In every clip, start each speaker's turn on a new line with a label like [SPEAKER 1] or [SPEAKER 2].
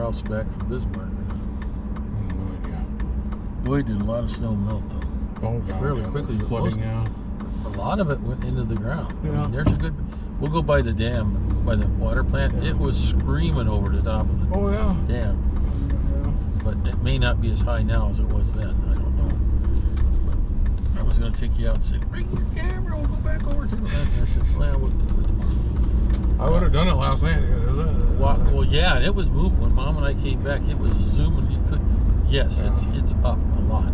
[SPEAKER 1] else back from Bismarck or not.
[SPEAKER 2] No idea.
[SPEAKER 1] Boy, did a lot of snow melt though.
[SPEAKER 2] Oh, God,
[SPEAKER 1] fairly
[SPEAKER 2] yeah,
[SPEAKER 1] quickly.
[SPEAKER 2] flooding now.
[SPEAKER 1] A lot of it went into the ground.
[SPEAKER 2] Yeah.
[SPEAKER 1] I mean, there's a good. We'll go by the dam, by the water plant.
[SPEAKER 2] Yeah.
[SPEAKER 1] It was screaming over the top of the
[SPEAKER 2] Oh, yeah.
[SPEAKER 1] dam.
[SPEAKER 2] Yeah.
[SPEAKER 1] But it may not be as high now as it was then. I don't know. But I was going to take you out and say, bring your camera, we'll go back over to the land. I said, well, we'll do it.
[SPEAKER 2] I would have done it last night.
[SPEAKER 1] Well, yeah, and it was moving. When Mom and I came back, it was zooming. You could, yes,
[SPEAKER 2] Yeah.
[SPEAKER 1] it's up a lot.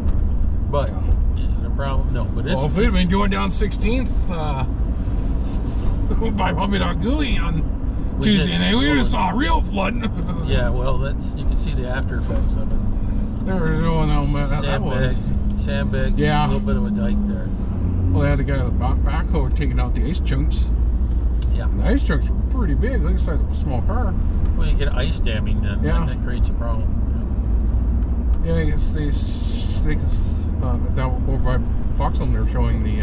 [SPEAKER 1] But is it a problem? No. But it's,
[SPEAKER 2] well, if we'd been going down 16th by Minot on Tuesday night, we would have saw a real flood.
[SPEAKER 1] Yeah, well, that's you can see the after effects of it.
[SPEAKER 2] There was
[SPEAKER 1] Sandbags,
[SPEAKER 2] Yeah.
[SPEAKER 1] a little bit of a dike there.
[SPEAKER 2] Well, they had the guy with the backhoe taking out the ice chunks.
[SPEAKER 1] Yeah.
[SPEAKER 2] And the ice chunks were pretty big, like the size of a small car.
[SPEAKER 1] Well, you get ice damming then,
[SPEAKER 2] Yeah.
[SPEAKER 1] and that creates a problem.
[SPEAKER 2] Yeah, I guess they down over by Foxhole, they're showing the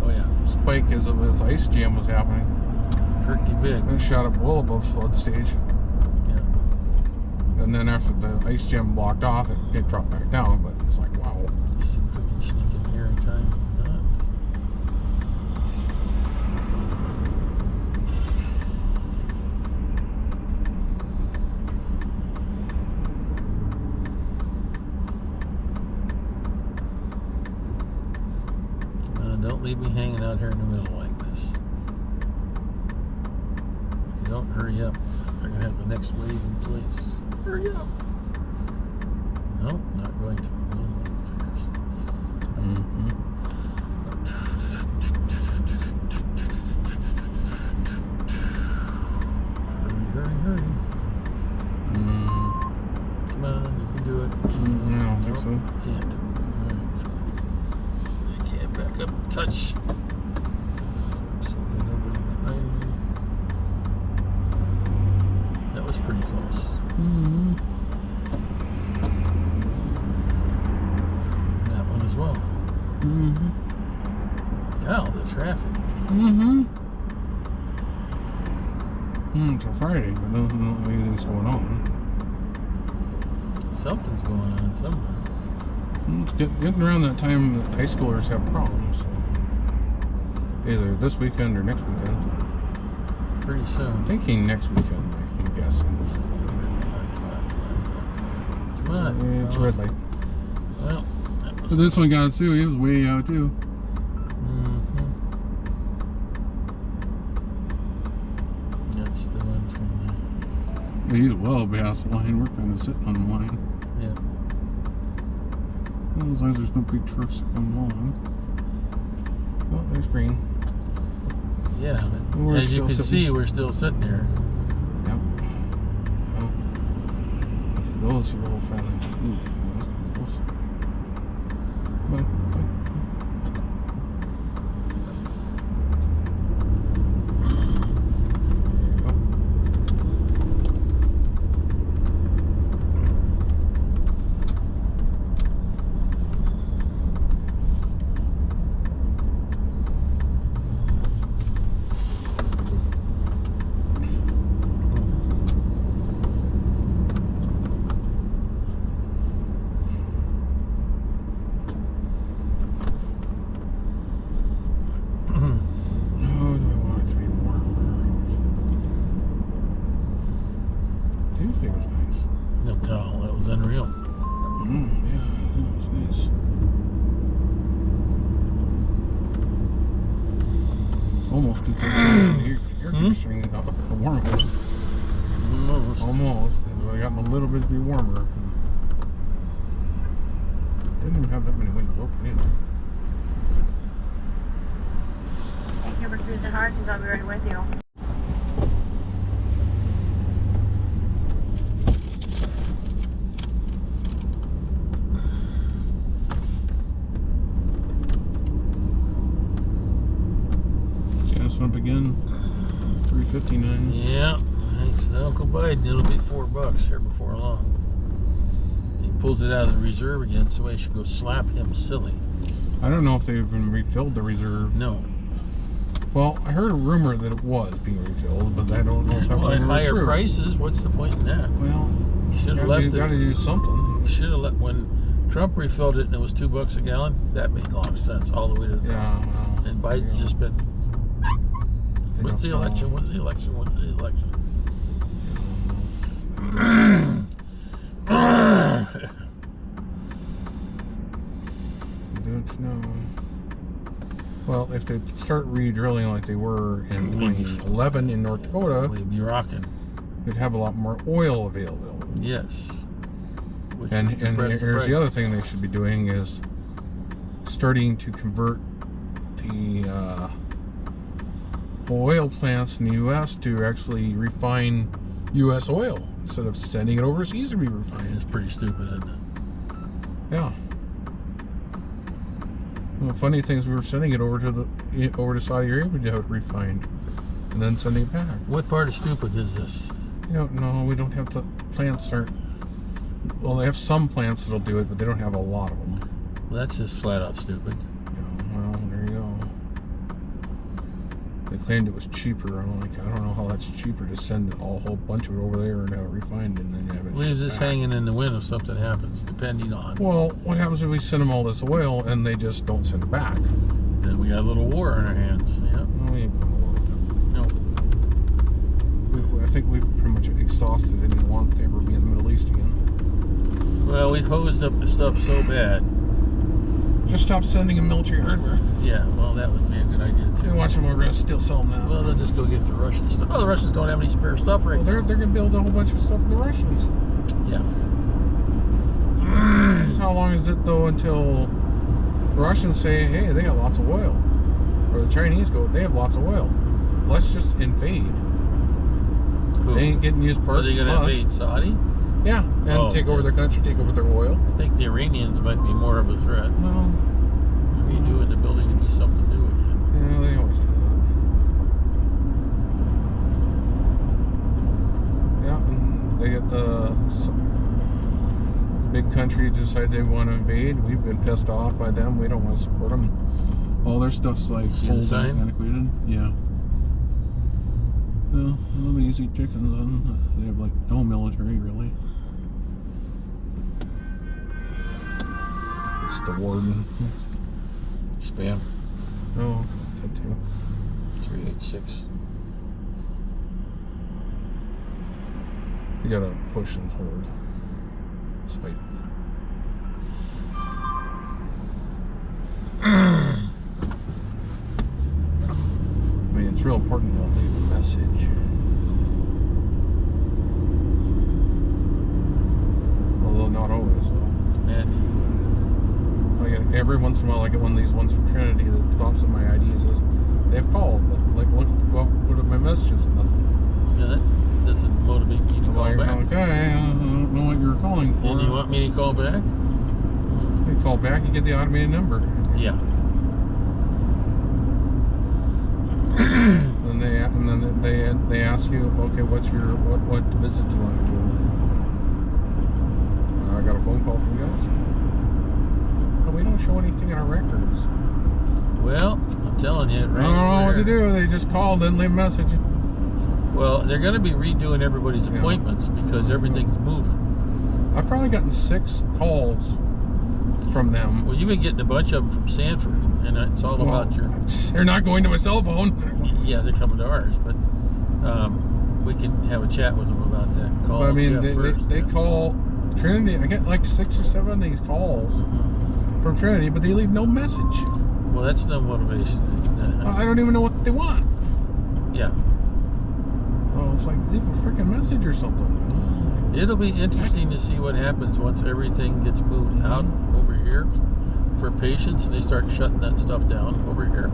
[SPEAKER 1] Oh yeah,
[SPEAKER 2] spike as ice jam was happening.
[SPEAKER 1] pretty big.
[SPEAKER 2] It shot up well above flood stage.
[SPEAKER 1] Yeah.
[SPEAKER 2] And then after the ice jam blocked off, it dropped back down, but it's like, wow.
[SPEAKER 1] Let's see if we can sneak in here in time. Don't leave me hanging out here in the middle like this. Don't hurry up. They're gonna have the next wave in place. Hurry up. Nope, not going to. Hurry. Come on, you can do it.
[SPEAKER 2] I don't think so.
[SPEAKER 1] Can't. Back up a touch. Absolutely nobody behind me. That was pretty close. That one as well. Wow, the traffic.
[SPEAKER 2] It's a Friday, but nothing, anything's going on.
[SPEAKER 1] Something's going on somewhere.
[SPEAKER 2] It's getting around that time that high schoolers have problems. So either this weekend or next weekend.
[SPEAKER 1] Pretty soon.
[SPEAKER 2] I'm thinking next weekend, I'm guessing.
[SPEAKER 1] Come on.
[SPEAKER 2] It's red light.
[SPEAKER 1] Well,
[SPEAKER 2] But this one got too. He was way out too.
[SPEAKER 1] That's the one from the...
[SPEAKER 2] He's well past the line. We're kind of sitting on the line.
[SPEAKER 1] Yeah.
[SPEAKER 2] Well, as long as there's no big trucks that come along. Oh, there's green.
[SPEAKER 1] Yeah, but as you can see, we're still sitting there.
[SPEAKER 2] Yep. Well, those are all friendly. Ooh, close. Come on. Tuesday was nice.
[SPEAKER 1] No, that was unreal.
[SPEAKER 2] Yeah, that was nice. Almost gets the air conditioning up the warm hose. Almost. I got a little bit warmer. Didn't even have that many windows open either.
[SPEAKER 3] Thank you for choosing Harson's. I'll be right with you.
[SPEAKER 2] Up again, $3.59.
[SPEAKER 1] Yeah, thanks to Uncle Biden. It'll be $4 here before long. He pulls it out of the reserve again, so I should go slap him silly.
[SPEAKER 2] I don't know if they've even refilled the reserve.
[SPEAKER 1] No.
[SPEAKER 2] Well, I heard a rumor that it was being refilled, but I don't know if that
[SPEAKER 1] Well, at
[SPEAKER 2] was
[SPEAKER 1] higher
[SPEAKER 2] true.
[SPEAKER 1] prices, what's the point in that?
[SPEAKER 2] Well,
[SPEAKER 1] Should have left
[SPEAKER 2] You got to do something.
[SPEAKER 1] Should have let when Trump refilled it and it was $2 a gallon. That made a lot of sense all the way to the top.
[SPEAKER 2] Yeah.
[SPEAKER 1] And Biden's just been. What's the election? What's the election? What's the election?
[SPEAKER 2] Don't know. Well, if they start re-drilling like they were in 2011 in North Dakota,
[SPEAKER 1] we'd be rocking.
[SPEAKER 2] We'd have a lot more oil available.
[SPEAKER 1] Yes.
[SPEAKER 2] And here's the other thing they should be doing is starting to convert the oil plants in the U.S. to actually refine U.S. oil instead of sending it overseas to be refined.
[SPEAKER 1] It's pretty stupid, isn't it?
[SPEAKER 2] Yeah. Well, the funny thing is we were sending it over to Saudi Arabia to have it refined, and then sending it back.
[SPEAKER 1] What part of stupid is this?
[SPEAKER 2] You don't know. We don't have the plants aren't. Well, they have some plants that'll do it, but they don't have a lot of them.
[SPEAKER 1] Well, that's just flat out stupid.
[SPEAKER 2] Yeah, well, there you go. They claimed it was cheaper. I'm like, I don't know how that's cheaper to send a whole bunch of it over there and have it refined and then have it.
[SPEAKER 1] Leaves this hanging in the wind if something happens, depending on.
[SPEAKER 2] Well, what happens if we send them all this oil and they just don't send it back?
[SPEAKER 1] Then we got a little war on our hands. Yeah.
[SPEAKER 2] No, we ain't going to war with them.
[SPEAKER 1] No.
[SPEAKER 2] I think we've pretty much exhausted any want to ever be in the Middle East again.
[SPEAKER 1] Well, we've hosed up the stuff so bad.
[SPEAKER 2] Just stop sending them military hardware.
[SPEAKER 1] Yeah, well, that would be a good idea too.
[SPEAKER 2] And watch them, we're going to still sell them now.
[SPEAKER 1] Well, they'll just go get the Russian stuff. Oh, the Russians don't have any spare stuff right now.
[SPEAKER 2] They're going to build a whole bunch of stuff for the Russians.
[SPEAKER 1] Yeah.
[SPEAKER 2] How long is it though until the Russians say, hey, they got lots of oil? Or the Chinese go, they have lots of oil. Let's just invade.
[SPEAKER 1] Who?
[SPEAKER 2] They ain't getting used parts
[SPEAKER 1] Are they going to invade Saudi?
[SPEAKER 2] Yeah, and take over their country, take over their oil.
[SPEAKER 1] I think the Iranians might be more of a threat.
[SPEAKER 2] Well,
[SPEAKER 1] Redoing the building to be something new again.
[SPEAKER 2] yeah, they always do that. Yeah, and they get the big country decide they want to invade. We've been pissed off by them. We don't want to support them. All their stuff's like old and antiquated. Yeah. Well, little easy chickens. They have like no military really. It's the warden.
[SPEAKER 1] Spam.
[SPEAKER 2] Oh, that too.
[SPEAKER 1] 386.
[SPEAKER 2] You gotta push and hold. Swipe. I mean, it's real important to leave a message. Although not always, though.
[SPEAKER 1] It's maddening.
[SPEAKER 2] I get every once in a while I get one of these ones from Trinity that pops up my ID and says they've called, but like look at put up my messages and nothing.
[SPEAKER 1] Yeah, that doesn't motivate me to call back.
[SPEAKER 2] Okay, I don't know what you were calling for.
[SPEAKER 1] And you want me to call back?
[SPEAKER 2] You call back, you get the automated number.
[SPEAKER 1] Yeah.
[SPEAKER 2] And then they ask you, okay, what visit do you want to do? I got a phone call from you guys. No, we don't show anything in our records.
[SPEAKER 1] Well, I'm telling you, right?
[SPEAKER 2] I don't know what to do. They just called and leave a message.
[SPEAKER 1] Well, they're going to be redoing everybody's appointments because everything's moving.
[SPEAKER 2] I've probably gotten 6 calls from them.
[SPEAKER 1] Well, you've been getting a bunch of them from Sanford, and it's all about your...
[SPEAKER 2] They're not going to my cell phone.
[SPEAKER 1] Yeah, they're coming to ours, but we can have a chat with them about that. Call
[SPEAKER 2] I mean,
[SPEAKER 1] first,
[SPEAKER 2] they call Trinity. I get like 6 or 7 of these calls from Trinity, but they leave no message.
[SPEAKER 1] Well, that's no motivation.
[SPEAKER 2] I don't even know what they want.
[SPEAKER 1] Yeah.
[SPEAKER 2] Oh, it's like leave a freaking message or something.
[SPEAKER 1] It'll be interesting to see what happens once everything gets moved out over here for patients and they start shutting that stuff down over here.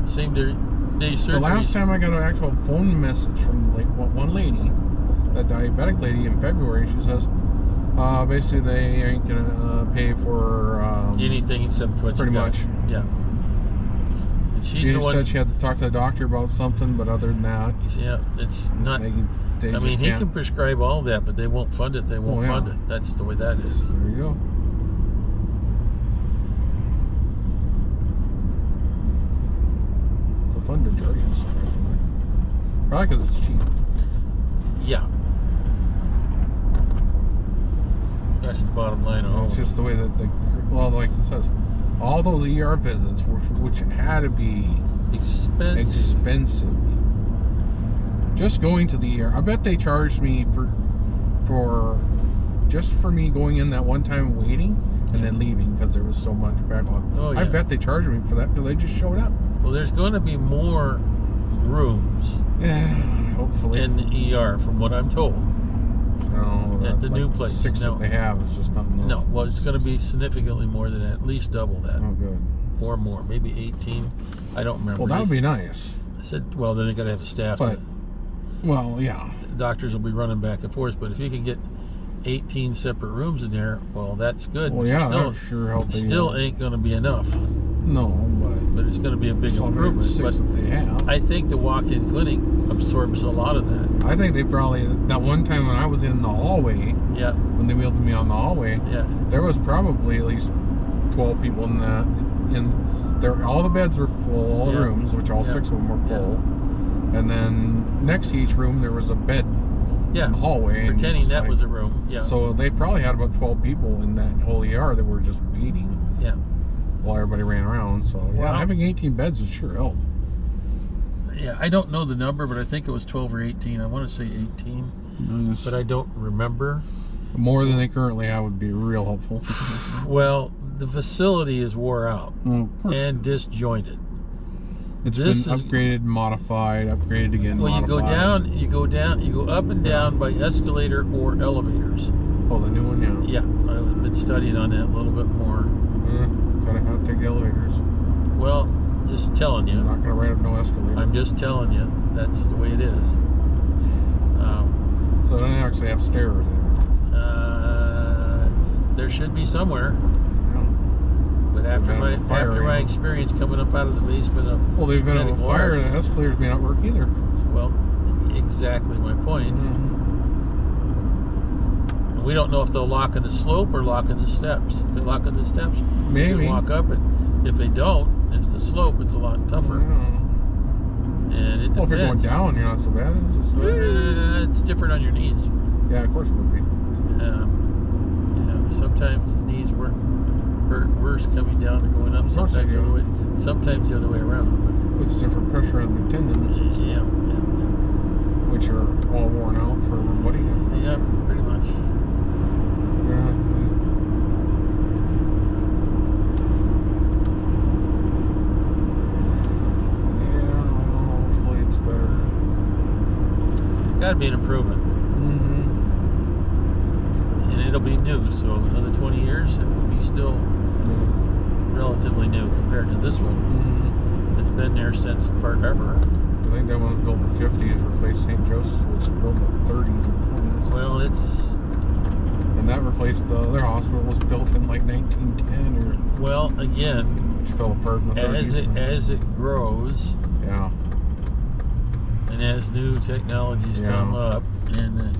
[SPEAKER 1] Same day surgery.
[SPEAKER 2] The last time I got an actual phone message from one lady, a diabetic lady in February, she says, basically they ain't gonna pay for
[SPEAKER 1] anything except what
[SPEAKER 2] pretty
[SPEAKER 1] you got.
[SPEAKER 2] much.
[SPEAKER 1] Yeah. And
[SPEAKER 2] she said she had to talk to the doctor about something, but other than that,
[SPEAKER 1] yeah, it's not. I mean, he can prescribe all that, but they won't fund it. They won't fund it. That's the way that is.
[SPEAKER 2] There you go. The funded targets, surprisingly. Probably because it's cheap.
[SPEAKER 1] Yeah. That's the bottom line. Of all
[SPEAKER 2] It's
[SPEAKER 1] of it.
[SPEAKER 2] just the way that like it says, all those ER visits, which had to be expensive. Just going to the ER, I bet they charged me for just for me going in that one time waiting and then leaving because there was so much backlog.
[SPEAKER 1] Oh, yeah.
[SPEAKER 2] I bet they charged me for that because I just showed up.
[SPEAKER 1] Well, there's going to be more rooms
[SPEAKER 2] Yeah, hopefully.
[SPEAKER 1] in the ER, from what I'm told.
[SPEAKER 2] No,
[SPEAKER 1] At the new place.
[SPEAKER 2] 6
[SPEAKER 1] No.
[SPEAKER 2] that they have is just not enough.
[SPEAKER 1] No, well, it's going to be significantly more than that, at least double that,
[SPEAKER 2] Oh, good.
[SPEAKER 1] or more, maybe 18. I don't remember.
[SPEAKER 2] Well, that would
[SPEAKER 1] They
[SPEAKER 2] be nice.
[SPEAKER 1] said, well, then they got to have a staff.
[SPEAKER 2] But, well, yeah.
[SPEAKER 1] Doctors will be running back and forth, but if you can get 18 separate rooms in there, well, that's good.
[SPEAKER 2] Well,
[SPEAKER 1] But
[SPEAKER 2] yeah,
[SPEAKER 1] still,
[SPEAKER 2] that sure helped.
[SPEAKER 1] still ain't going to be enough,
[SPEAKER 2] No,
[SPEAKER 1] but it's going to be a big
[SPEAKER 2] it's not very
[SPEAKER 1] improvement.
[SPEAKER 2] 6
[SPEAKER 1] But
[SPEAKER 2] that they have.
[SPEAKER 1] I think the walk-in clinic absorbs a lot of that.
[SPEAKER 2] I think they probably, that one time when I was in the hallway,
[SPEAKER 1] Yeah,
[SPEAKER 2] when they wheeled me on the hallway,
[SPEAKER 1] yeah,
[SPEAKER 2] there was probably at least 12 people in there. All the beds were full, all the
[SPEAKER 1] Yeah.
[SPEAKER 2] rooms, which all
[SPEAKER 1] Yeah.
[SPEAKER 2] 6 of them were
[SPEAKER 1] Yeah.
[SPEAKER 2] full. And then next to each room there was a bed
[SPEAKER 1] yeah.
[SPEAKER 2] in the hallway. and
[SPEAKER 1] Pretending
[SPEAKER 2] it's
[SPEAKER 1] that
[SPEAKER 2] like-
[SPEAKER 1] was a room. Yeah,
[SPEAKER 2] So they probably had about 12 people in that whole ER that were just waiting
[SPEAKER 1] yeah.
[SPEAKER 2] while everybody ran around. So yeah,
[SPEAKER 1] Wow.
[SPEAKER 2] having 18 beds would sure help.
[SPEAKER 1] Yeah, I don't know the number, but I think it was 12 or 18. I want to say 18, but I don't remember.
[SPEAKER 2] More than they currently have would be real helpful.
[SPEAKER 1] Well, the facility is wore out
[SPEAKER 2] Well, of course
[SPEAKER 1] and
[SPEAKER 2] it is.
[SPEAKER 1] disjointed.
[SPEAKER 2] It's
[SPEAKER 1] this
[SPEAKER 2] been
[SPEAKER 1] is-
[SPEAKER 2] upgraded, modified, upgraded again,
[SPEAKER 1] Well,
[SPEAKER 2] modified.
[SPEAKER 1] you go up and down by escalator or elevators.
[SPEAKER 2] Oh, the new one, yeah.
[SPEAKER 1] Yeah, I've been studying on that a little bit more.
[SPEAKER 2] Gotta have to take the elevators.
[SPEAKER 1] Well, just telling you.
[SPEAKER 2] I'm not gonna ride up no escalator.
[SPEAKER 1] I'm just telling you. That's the way it is.
[SPEAKER 2] So they don't actually have stairs anymore.
[SPEAKER 1] There should be somewhere,
[SPEAKER 2] Yeah.
[SPEAKER 1] but after
[SPEAKER 2] They've
[SPEAKER 1] my
[SPEAKER 2] been a fire,
[SPEAKER 1] after my
[SPEAKER 2] you know.
[SPEAKER 1] experience coming up out of the basement of
[SPEAKER 2] Well, they've been on a
[SPEAKER 1] medical
[SPEAKER 2] fire,
[SPEAKER 1] arts,
[SPEAKER 2] and the escalators may not work either.
[SPEAKER 1] well, exactly my point. And we don't know if they'll lock in the slope or lock in the steps. If they lock in the steps, you
[SPEAKER 2] Maybe.
[SPEAKER 1] can walk up it. If they don't, if the slope, it's a lot tougher.
[SPEAKER 2] Yeah.
[SPEAKER 1] And it
[SPEAKER 2] Well, if you're going
[SPEAKER 1] depends.
[SPEAKER 2] down, you're not so bad. It's just,
[SPEAKER 1] It's different on your knees.
[SPEAKER 2] yeah, of course it would be.
[SPEAKER 1] Sometimes the knees hurt worse coming down than going up.
[SPEAKER 2] Of course they
[SPEAKER 1] Sometimes the
[SPEAKER 2] do.
[SPEAKER 1] other way. Sometimes the other way around.
[SPEAKER 2] Puts different pressure on your tendons,
[SPEAKER 1] Yeah,
[SPEAKER 2] which are all worn out for what do you
[SPEAKER 1] yeah, pretty much.
[SPEAKER 2] Yeah. Yeah, well, hopefully it's better.
[SPEAKER 1] It's got to be an improvement, and it'll be new. So another 20 years, it will be still relatively new compared to this one. It's been there since forever.
[SPEAKER 2] I think that one was built in the 50s, replaced St. Joseph's, was built in the 30s or 20s.
[SPEAKER 1] Well, it's
[SPEAKER 2] And that replaced the other hospital, was built in like 1910 or
[SPEAKER 1] well again
[SPEAKER 2] which fell apart in the 30s.
[SPEAKER 1] as it grows.
[SPEAKER 2] Yeah.
[SPEAKER 1] And as new technologies
[SPEAKER 2] Yeah.
[SPEAKER 1] come up, and the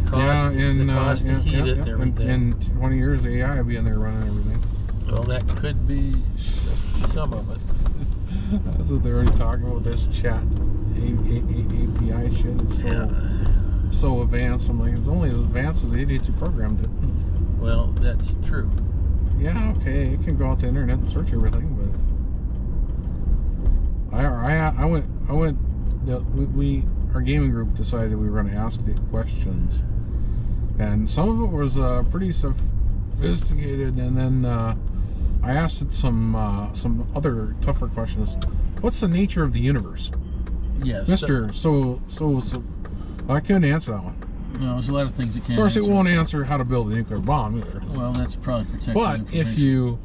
[SPEAKER 1] cost,
[SPEAKER 2] Yeah,
[SPEAKER 1] the cost to heat it and everything,
[SPEAKER 2] In 20 years, AI will be in there running everything.
[SPEAKER 1] well, that could be some of it.
[SPEAKER 2] That's what they're already talking about, this chat API shit. It's so advanced. I'm like, it's only as advanced as the idiots who programmed it.
[SPEAKER 1] Well, that's true.
[SPEAKER 2] Yeah, okay, it can go out to the internet and search everything, but our gaming group decided we were going to ask the questions, and some of it was pretty sophisticated, and then I asked it some other tougher questions. What's the nature of the universe,
[SPEAKER 1] Yes,
[SPEAKER 2] Mister? So I couldn't answer that one.
[SPEAKER 1] No, there's a lot of things you
[SPEAKER 2] Of
[SPEAKER 1] can't.
[SPEAKER 2] course, it
[SPEAKER 1] answer.
[SPEAKER 2] won't answer how to build a nuclear bomb either.
[SPEAKER 1] Well, that's probably protected.
[SPEAKER 2] But if you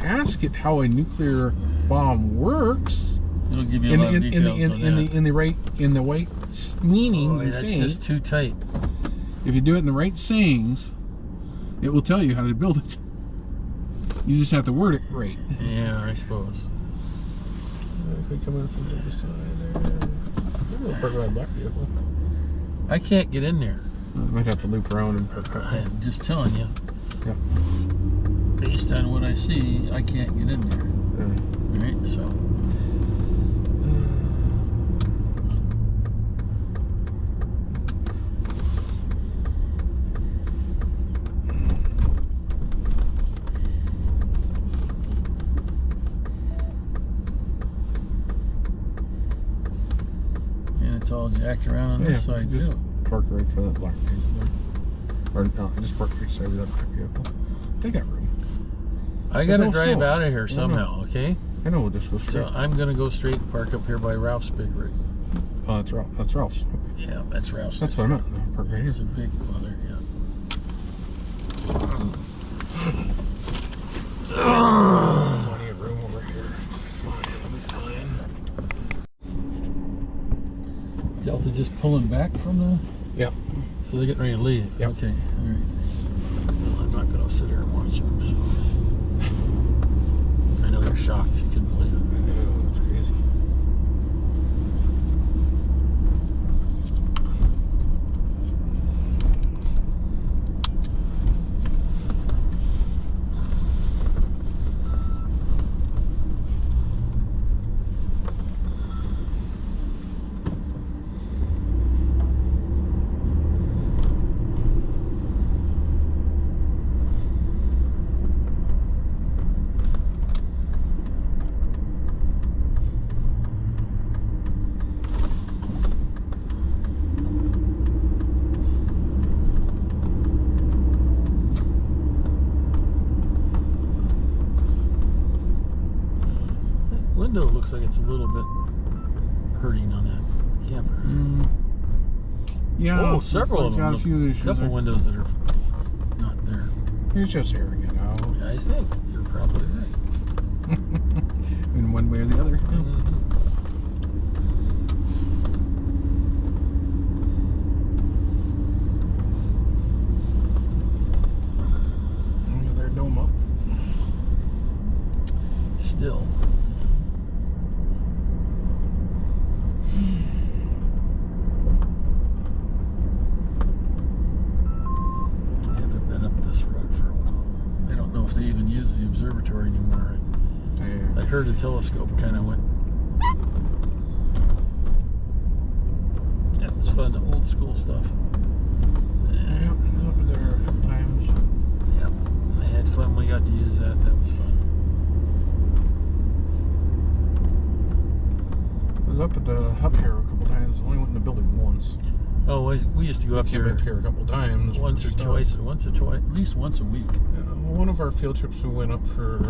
[SPEAKER 2] ask it how a nuclear bomb works,
[SPEAKER 1] it'll give you a lot of details on that.
[SPEAKER 2] in the right meanings
[SPEAKER 1] Boy,
[SPEAKER 2] and
[SPEAKER 1] that's
[SPEAKER 2] sayings,
[SPEAKER 1] just too tight.
[SPEAKER 2] if you do it in the right sayings, it will tell you how to build it. You just have to word it right.
[SPEAKER 1] Yeah, I suppose.
[SPEAKER 2] If we come in from the other side there, maybe we'll park around back vehicle.
[SPEAKER 1] I can't get in there.
[SPEAKER 2] I might have to loop around and park back.
[SPEAKER 1] I'm just telling you.
[SPEAKER 2] Yeah.
[SPEAKER 1] Based on what I see, I can't get in there.
[SPEAKER 2] Yeah.
[SPEAKER 1] Right, so. jacked around on this side
[SPEAKER 2] just
[SPEAKER 1] too.
[SPEAKER 2] park right for that black vehicle. Or no, just park right side of that black vehicle. They got room.
[SPEAKER 1] I gotta
[SPEAKER 2] no
[SPEAKER 1] drive
[SPEAKER 2] snow.
[SPEAKER 1] out of here somehow, okay?
[SPEAKER 2] I know, we'll just go straight.
[SPEAKER 1] So I'm gonna go straight and park up here by Ralph's big rig.
[SPEAKER 2] Oh, that's Ralph. That's Ralph's.
[SPEAKER 1] Yeah, that's Ralph's.
[SPEAKER 2] That's what I meant. No, park right
[SPEAKER 1] It's
[SPEAKER 2] here.
[SPEAKER 1] a big mother, yeah.
[SPEAKER 2] Plenty of room over here. It's fine. It'll be fine.
[SPEAKER 1] Delta just pulling back from the...
[SPEAKER 2] Yep.
[SPEAKER 1] So they're getting ready to leave?
[SPEAKER 2] Yep.
[SPEAKER 1] Okay, all right. Well, I'm not gonna sit there and watch them, so... I know they're shocked. You couldn't believe it.
[SPEAKER 2] I know, it's crazy.
[SPEAKER 1] Window looks like it's a little bit hurting on that camper.
[SPEAKER 2] Yeah.
[SPEAKER 1] Oh, several of
[SPEAKER 2] it's got
[SPEAKER 1] them.
[SPEAKER 2] a few issues.
[SPEAKER 1] Couple
[SPEAKER 2] there.
[SPEAKER 1] windows that are not there.
[SPEAKER 2] He's just airing it out.
[SPEAKER 1] I think you're probably right.
[SPEAKER 2] In one way or the other. Look at their dome up.
[SPEAKER 1] Still. I haven't been up this road for a while. I don't know if they even use the observatory anymore. I heard a telescope kind of went. Yeah, it was fun, the old school stuff.
[SPEAKER 2] Yeah, I was up there a couple times.
[SPEAKER 1] Yep, I had fun. We got to use that. That was fun.
[SPEAKER 2] I was up at the hub here a couple times. Only went in the building once.
[SPEAKER 1] Oh, we used to go up
[SPEAKER 2] Came
[SPEAKER 1] there
[SPEAKER 2] up here a couple times.
[SPEAKER 1] once or twice, at least once a week.
[SPEAKER 2] One of our field trips, we went up for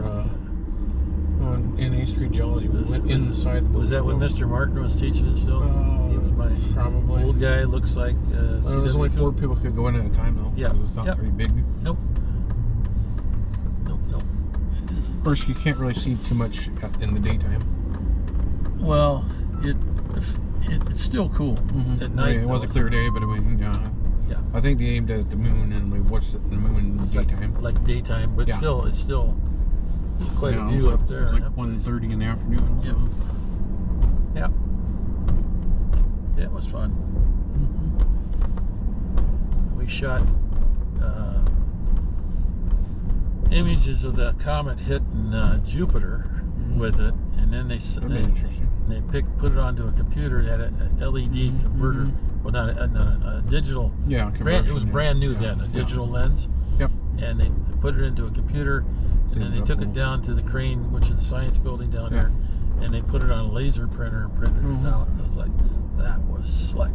[SPEAKER 2] on NA Street Geology. We went inside.
[SPEAKER 1] Was that when Mr. Martin was teaching it still? He was my
[SPEAKER 2] probably
[SPEAKER 1] old guy. Looks like.
[SPEAKER 2] there was only 4 people could go in at a time though.
[SPEAKER 1] Yeah.
[SPEAKER 2] 'Cause it's not very big.
[SPEAKER 1] Nope. Nope. It isn't.
[SPEAKER 2] Of course, you can't really see too much in the daytime.
[SPEAKER 1] Well, it's still cool at night.
[SPEAKER 2] It was a clear day, but I mean, yeah. I think they aimed at the moon, and we watched it in the moon in the daytime.
[SPEAKER 1] Like daytime, but still, it's still there's quite a view up there.
[SPEAKER 2] It was like 1:30 in the afternoon.
[SPEAKER 1] Yeah. Yeah. Yeah, it was fun. We shot images of the comet hitting Jupiter with it, and then they put it onto a computer that had an LED converter. Well, not a digital.
[SPEAKER 2] Yeah,
[SPEAKER 1] it was brand new then, a digital lens.
[SPEAKER 2] Yep.
[SPEAKER 1] And they put it into a computer, and then they took it down to the crane, which is the science building down here, and they put it on a laser printer and printed it out. And it was like, that was slick.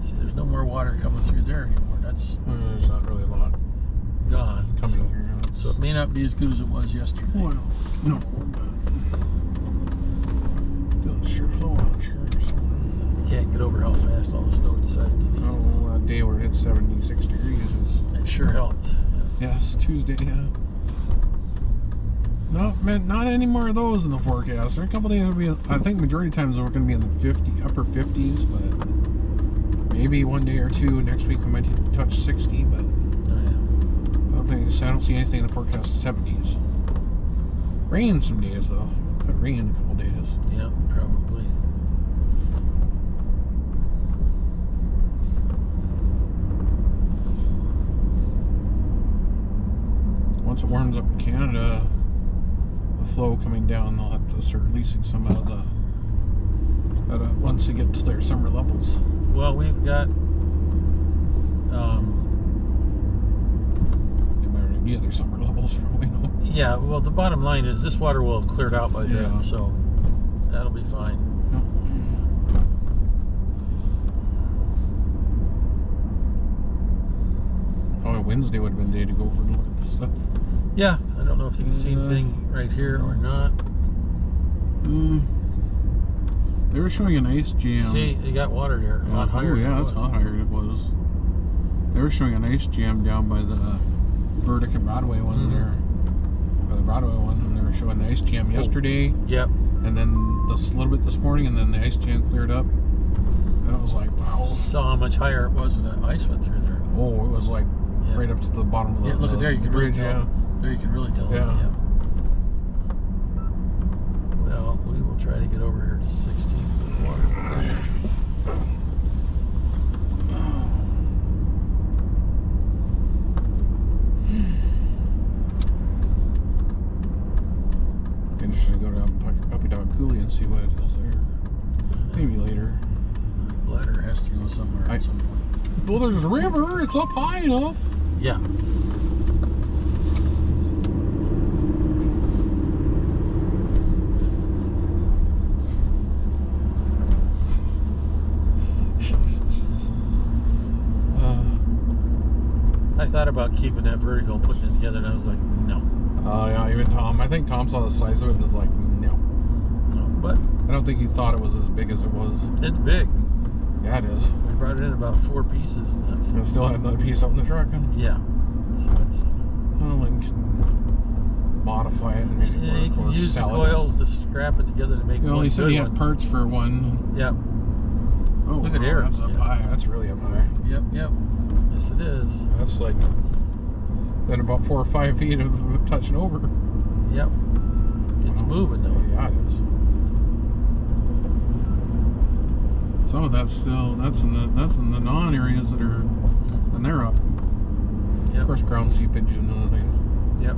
[SPEAKER 1] See, there's no more water coming through there anymore. That's
[SPEAKER 2] there's not really a lot
[SPEAKER 1] gone.
[SPEAKER 2] coming here.
[SPEAKER 1] So it may not be as good as it was yesterday.
[SPEAKER 2] Well, no, but still sure flow out here.
[SPEAKER 1] Can't get over how fast all the snow decided to leave.
[SPEAKER 2] Oh, a day where it hit 76 degrees is.
[SPEAKER 1] It sure helped.
[SPEAKER 2] Yes, Tuesday. Yeah. No, man, not any more of those in the forecast. There are a couple days will be. I think majority of times we're going to be in the upper 50s, but maybe one day or two next week we might touch 60. But I don't see anything in the forecast 70s. Rain some days though. Could rain in a couple days.
[SPEAKER 1] Yeah, probably.
[SPEAKER 2] Once it warms up in Canada, the flow coming down, they'll have to start releasing some of the once they get to their summer levels.
[SPEAKER 1] Well, we've got
[SPEAKER 2] They might already be at their summer levels for all we know.
[SPEAKER 1] yeah, well, the bottom line is this water will have cleared out by then, so that'll be fine.
[SPEAKER 2] Wednesday would have been the day to go over and look at the stuff.
[SPEAKER 1] Yeah, I don't know if you can see anything right here or not.
[SPEAKER 2] They were showing an ice jam.
[SPEAKER 1] See, you got water there, a lot higher.
[SPEAKER 2] Oh yeah, that's how higher it was. They were showing an ice jam down by the Burdick and Broadway one there. By the Broadway one, and they were showing the ice jam yesterday.
[SPEAKER 1] Yep.
[SPEAKER 2] And then a little bit this morning, and then the ice jam cleared up. And it was like, wow.
[SPEAKER 1] Saw how much higher it was when the ice went through there.
[SPEAKER 2] Oh, it was like right up to the bottom of the
[SPEAKER 1] look at there, you can
[SPEAKER 2] bridge.
[SPEAKER 1] really tell. There you can really tell.
[SPEAKER 2] Yeah.
[SPEAKER 1] Well, we will try to get over here to 16th of water.
[SPEAKER 2] Interested to go down Puppy Dog Coulee and see what it is there. Maybe later.
[SPEAKER 1] Bladder has to go somewhere at some point.
[SPEAKER 2] Well, there's a river. It's up high enough.
[SPEAKER 1] Yeah. I thought about keeping that vertical and putting it together, and I was like, no.
[SPEAKER 2] Oh, yeah, even Tom. I think Tom saw the size of it and was like, no.
[SPEAKER 1] No, but
[SPEAKER 2] I don't think he thought it was as big as it was.
[SPEAKER 1] it's big.
[SPEAKER 2] Yeah, it is.
[SPEAKER 1] We brought it in about 4 pieces, and that's...
[SPEAKER 2] I still had another piece out in the truck.
[SPEAKER 1] Yeah. So it's...
[SPEAKER 2] Well, then you can modify it and make it work.
[SPEAKER 1] you can use the coils to scrap it together to make one.
[SPEAKER 2] Well, he said
[SPEAKER 1] good
[SPEAKER 2] he had
[SPEAKER 1] one.
[SPEAKER 2] parts for one.
[SPEAKER 1] Yep.
[SPEAKER 2] Oh,
[SPEAKER 1] Look at here.
[SPEAKER 2] That's up high. That's really up high.
[SPEAKER 1] Yep. Yes, it is.
[SPEAKER 2] That's like then about 4 or 5 feet of touching over.
[SPEAKER 1] Yep. It's moving though.
[SPEAKER 2] Yeah, it is. Some of that's still that's in the non areas that are, and they're up.
[SPEAKER 1] Yep.
[SPEAKER 2] Of course, ground seepage and other things.
[SPEAKER 1] Yep.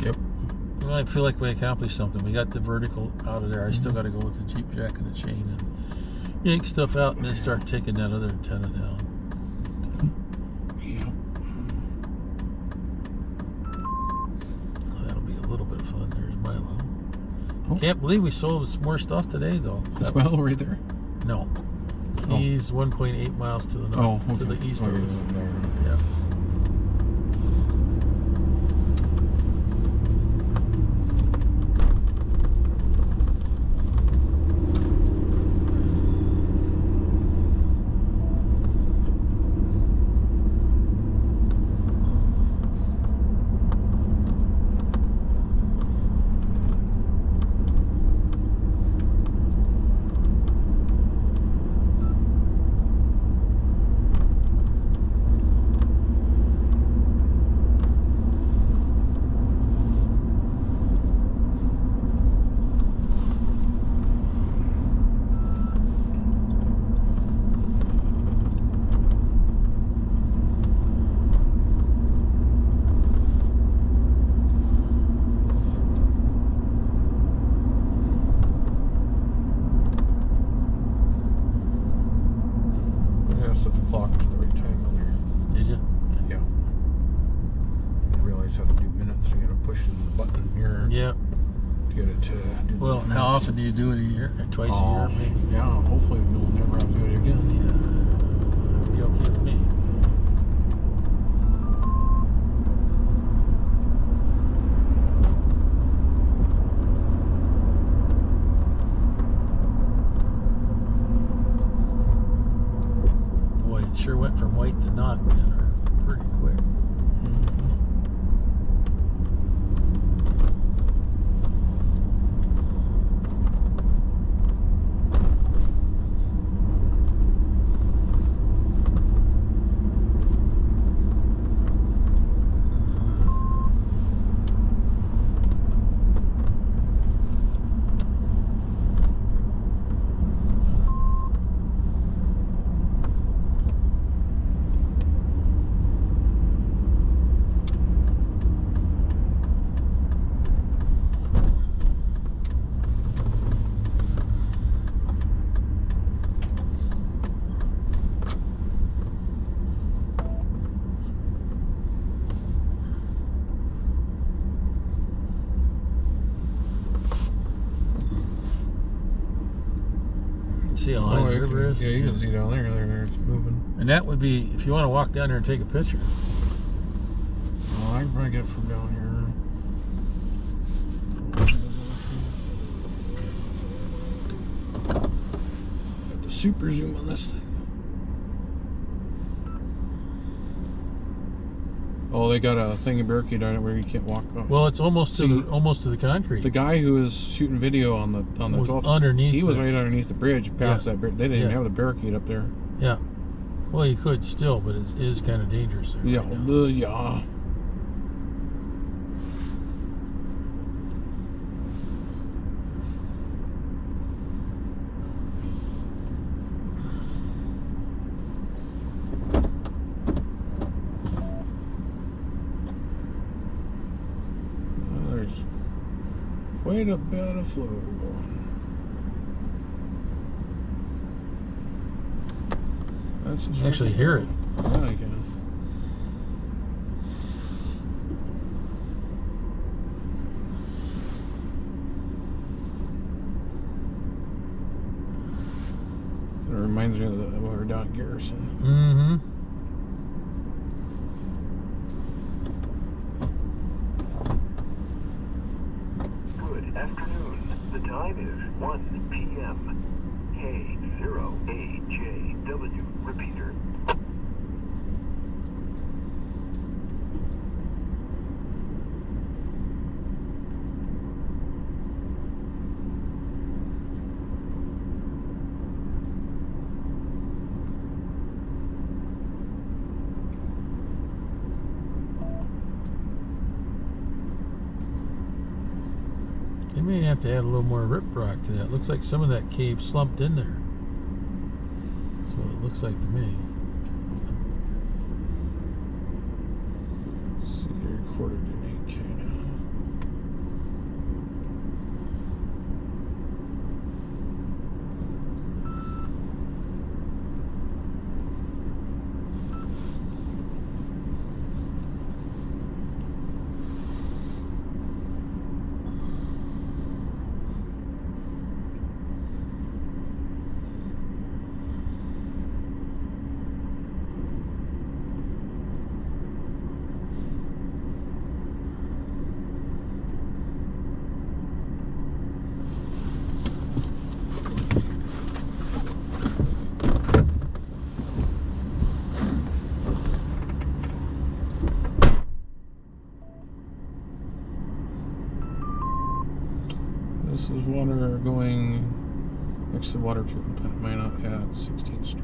[SPEAKER 2] Yep.
[SPEAKER 1] Well, I feel like we accomplished something. We got the vertical out of there. I still got to go with the Jeep jack and the chain and yank stuff out and then start taking that other antenna down.
[SPEAKER 2] Yep.
[SPEAKER 1] Oh, that'll be a little bit of fun. There's Milo.
[SPEAKER 2] Oh.
[SPEAKER 1] Can't believe we sold some more stuff today, though.
[SPEAKER 2] That's Milo right there.
[SPEAKER 1] No.
[SPEAKER 2] Oh.
[SPEAKER 1] He's 1.8 miles to the north,
[SPEAKER 2] Oh, okay.
[SPEAKER 1] to the east
[SPEAKER 2] Oh,
[SPEAKER 1] of
[SPEAKER 2] yeah,
[SPEAKER 1] us.
[SPEAKER 2] there.
[SPEAKER 1] Yeah.
[SPEAKER 2] Set the clock to the right time earlier.
[SPEAKER 1] Did you? Okay.
[SPEAKER 2] Yeah. I realized how to do minutes. You gotta push the button here
[SPEAKER 1] Yeah.
[SPEAKER 2] to get it to do
[SPEAKER 1] Well,
[SPEAKER 2] the
[SPEAKER 1] how
[SPEAKER 2] minutes.
[SPEAKER 1] often do you do it a year? Twice a year, maybe?
[SPEAKER 2] Yeah, hopefully we'll never have to do it again.
[SPEAKER 1] Yeah. That'd be okay with me. Boy, it sure went from white to not pretty quick. see how high the river is.
[SPEAKER 2] Yeah, you can see down there. There, it's moving.
[SPEAKER 1] And that would be if you want to walk down there and take a picture.
[SPEAKER 2] Oh, I can probably get it from down here. Got the super zoom on this thing. Oh, they got a thing of barricade on it where you can't walk up.
[SPEAKER 1] Well, it's almost to the concrete.
[SPEAKER 2] The guy who was shooting video on the 12th,
[SPEAKER 1] underneath.
[SPEAKER 2] he was right underneath the bridge, past that bridge. They didn't even have the barricade up there.
[SPEAKER 1] Yeah. Well, you could still, but it is kind of dangerous there.
[SPEAKER 2] Yeah,
[SPEAKER 1] right
[SPEAKER 2] yeah. There's quite a bit of flow going. That's
[SPEAKER 1] You can actually hear it.
[SPEAKER 2] Yeah, you can. It reminds me of when we were down at Garrison.
[SPEAKER 1] Mm-hmm.
[SPEAKER 4] Good afternoon. The time is 1 p.m. K0AJW. Repeater.
[SPEAKER 1] They may have to add a little more riprap to that. Looks like some of that cave slumped in there. That's what it looks like to me.
[SPEAKER 2] Let's see, they recorded in 8K now. This is water going next to water treatment plant, Minot at 16th Street.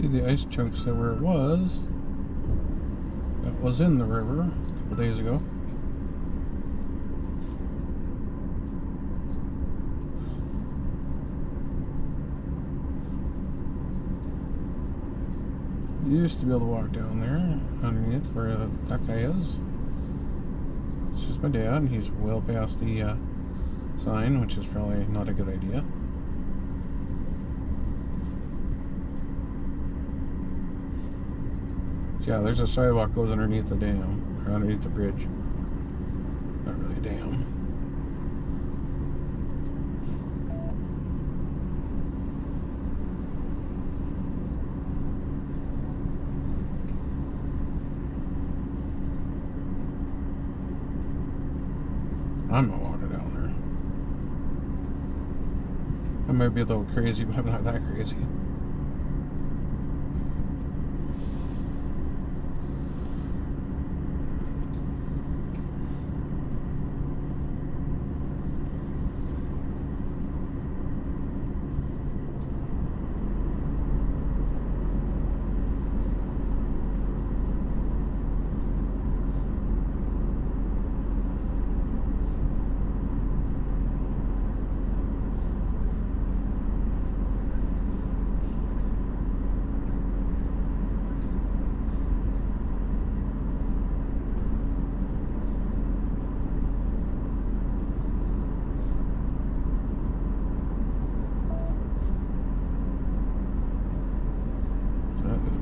[SPEAKER 2] See the ice chunks there where it was. That was in the river a couple days ago. You used to be able to walk down there underneath where that guy is. It's just my dad, and he's well past the sign, which is probably not a good idea. Yeah, there's a sidewalk goes underneath the dam, or underneath the bridge. Not really a dam. I'm not walking down there. I might be a little crazy, but I'm not that crazy.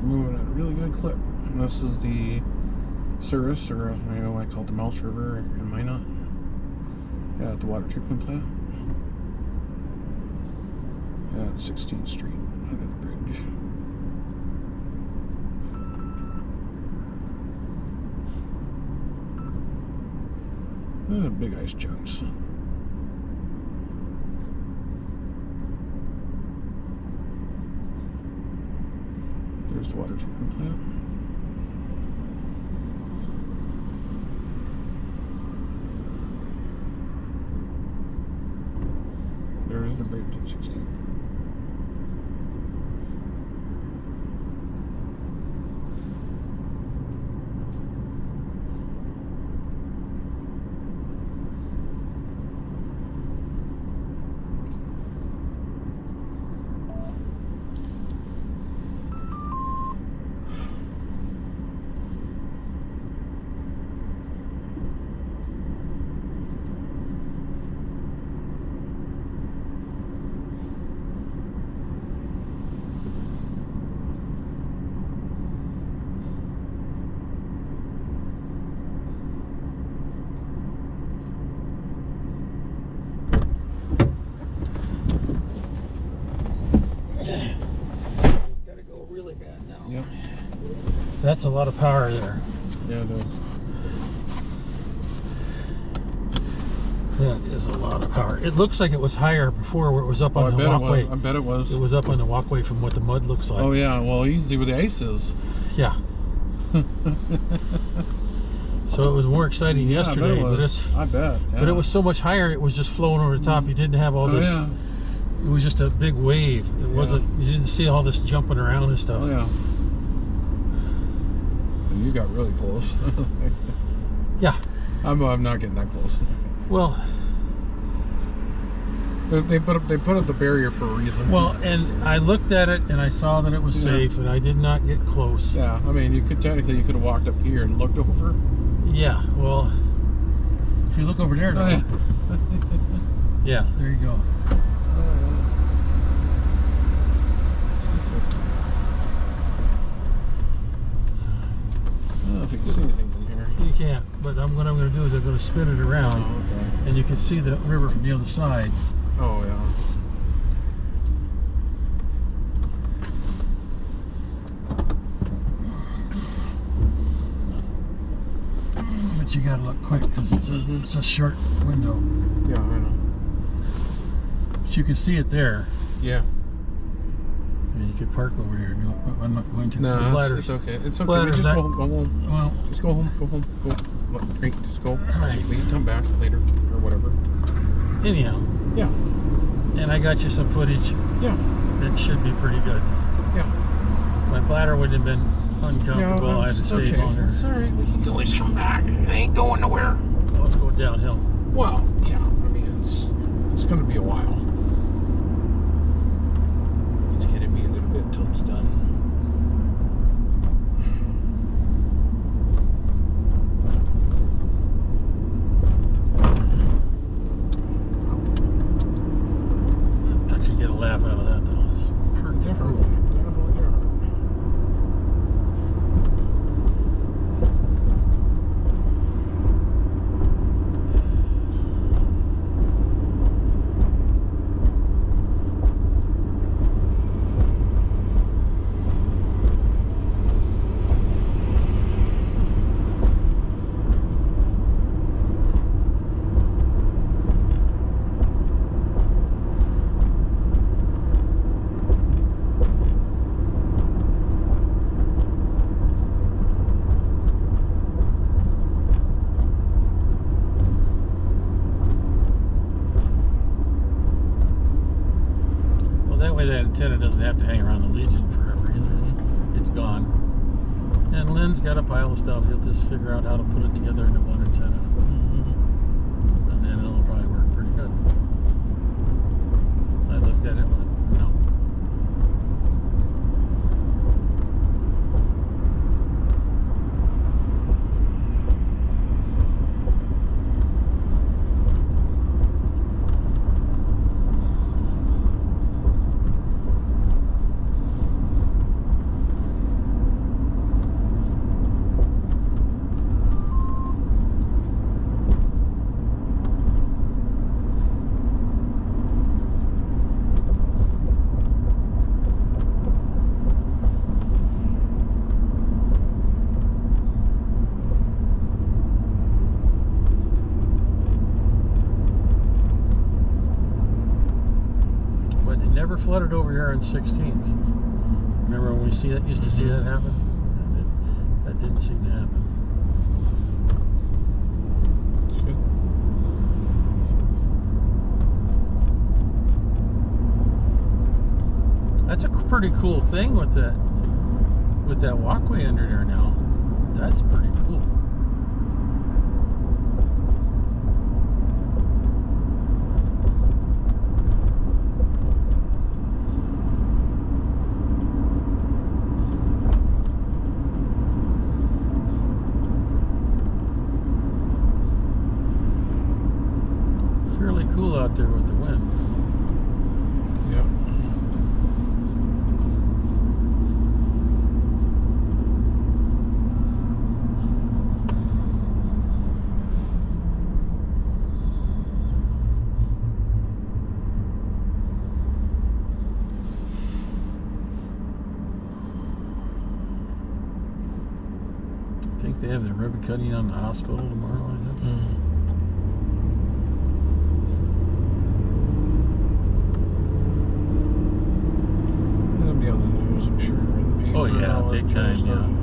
[SPEAKER 2] Moving at a really good clip. And this is the Cirrus, or I call it the Mouse River in Minot. Yeah, at the water treatment plant. Yeah, at 16th Street under the bridge. Big ice chunks. There's the water treatment plant. There's the bridge at 16th.
[SPEAKER 1] Gotta go really bad now.
[SPEAKER 2] Yep.
[SPEAKER 1] That's a lot of power there.
[SPEAKER 2] Yeah, it is.
[SPEAKER 1] That is a lot of power. It looks like it was higher before, where it was up on the walkway.
[SPEAKER 2] I bet it was.
[SPEAKER 1] It was up on the walkway from what the mud looks like.
[SPEAKER 2] Oh yeah, well easy where the ice is.
[SPEAKER 1] Yeah. So it was more exciting yesterday,
[SPEAKER 2] I bet. Yeah.
[SPEAKER 1] But it was so much higher. It was just flowing over the top. You didn't have all this.
[SPEAKER 2] Yeah.
[SPEAKER 1] It was just a big wave. It wasn't. You didn't see all this jumping around and stuff.
[SPEAKER 2] Oh yeah. And you got really close.
[SPEAKER 1] Yeah.
[SPEAKER 2] I'm not getting that close.
[SPEAKER 1] Well.
[SPEAKER 2] They put up the barrier for a reason.
[SPEAKER 1] Well, and I looked at it and I saw that it was safe, and I did not get close.
[SPEAKER 2] Yeah, I mean, you could have walked up here and looked over.
[SPEAKER 1] Yeah, well, if you look over there, though.
[SPEAKER 2] Oh, yeah.
[SPEAKER 1] Yeah, there you go.
[SPEAKER 2] I don't know if you can see anything in here.
[SPEAKER 1] You can't, but what I'm going to do is I'm going to spin it around,
[SPEAKER 2] Oh,
[SPEAKER 1] and you can see the river from the other side.
[SPEAKER 2] okay. Oh, yeah.
[SPEAKER 1] But you got to look quick because it's a short window.
[SPEAKER 2] Yeah, I know.
[SPEAKER 1] But you can see it there.
[SPEAKER 2] Yeah.
[SPEAKER 1] And you could park over there. No, I'm not going to.
[SPEAKER 2] No,
[SPEAKER 1] Bladders.
[SPEAKER 2] it's okay. It's okay.
[SPEAKER 1] Bladders,
[SPEAKER 2] Just go home.
[SPEAKER 1] Well,
[SPEAKER 2] Just go home. Go home. Go. Drink. Just go.
[SPEAKER 1] Right.
[SPEAKER 2] We can come back later or whatever.
[SPEAKER 1] anyhow.
[SPEAKER 2] Yeah.
[SPEAKER 1] And I got you some footage.
[SPEAKER 2] Yeah.
[SPEAKER 1] That should be pretty good.
[SPEAKER 2] Yeah.
[SPEAKER 1] My bladder wouldn't have been uncomfortable. I had to stay longer.
[SPEAKER 2] It's all right. We can always come back. It ain't going nowhere.
[SPEAKER 1] Well, let's go downhill.
[SPEAKER 2] Well, yeah. I mean, it's going to be a while. It's going to be a little bit till it's done.
[SPEAKER 1] Actually, get a laugh out of that though. It's pretty
[SPEAKER 2] Definitely.
[SPEAKER 1] cool. that way that antenna doesn't have to hang around the Legion forever either.
[SPEAKER 2] Mm-hmm.
[SPEAKER 1] It's gone. And Lynn's got a pile of stuff. He'll just figure out how to put it together into one antenna.
[SPEAKER 2] Mm-hmm.
[SPEAKER 1] And then it'll probably work pretty good. I looked at it and went, no. Never flooded over here on 16th. Remember when we used to see that happen? That didn't seem to happen.
[SPEAKER 2] That's good.
[SPEAKER 1] That's a pretty cool thing with that walkway under there now. That's pretty cool. Fairly cool out there with the wind.
[SPEAKER 2] Yep.
[SPEAKER 1] I think they have the ribbon cutting on the hospital tomorrow. I think.
[SPEAKER 2] It'll be on the news, I'm sure. In the
[SPEAKER 1] Oh,
[SPEAKER 2] paper
[SPEAKER 1] yeah,
[SPEAKER 2] and all that
[SPEAKER 1] big
[SPEAKER 2] kind of
[SPEAKER 1] time,
[SPEAKER 2] stuff.
[SPEAKER 1] yeah.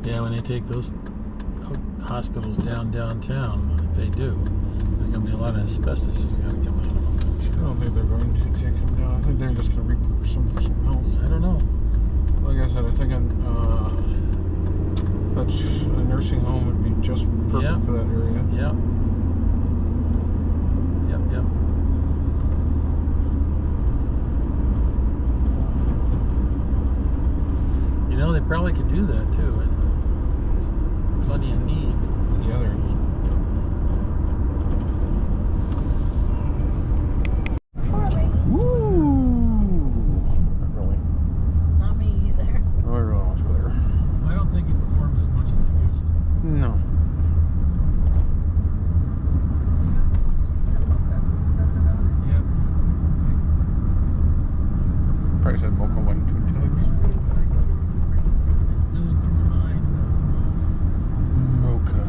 [SPEAKER 1] Yeah, when they take those hospitals downtown, if they do, there's going to be a lot of asbestos that's going to come out of them. I'm
[SPEAKER 2] I
[SPEAKER 1] sure.
[SPEAKER 2] don't think they're going to take them down. I think they're just going to repurpose them for something else.
[SPEAKER 1] I don't know.
[SPEAKER 2] Like I said, I think a nursing home would be just perfect
[SPEAKER 1] Yeah.
[SPEAKER 2] for that area.
[SPEAKER 1] Yep. Yep. You know, they probably could do that too. There's plenty of need.
[SPEAKER 2] Yeah, there is. Woo! Not really.
[SPEAKER 3] Not me either.
[SPEAKER 2] Oh, I really want to go there.
[SPEAKER 1] I don't think it performs as much as it used to.
[SPEAKER 2] No.
[SPEAKER 3] She's the mocha. Says it on it.
[SPEAKER 1] Yep.
[SPEAKER 2] Probably said mocha 1 2 times.
[SPEAKER 1] Do the remind
[SPEAKER 2] Mocha.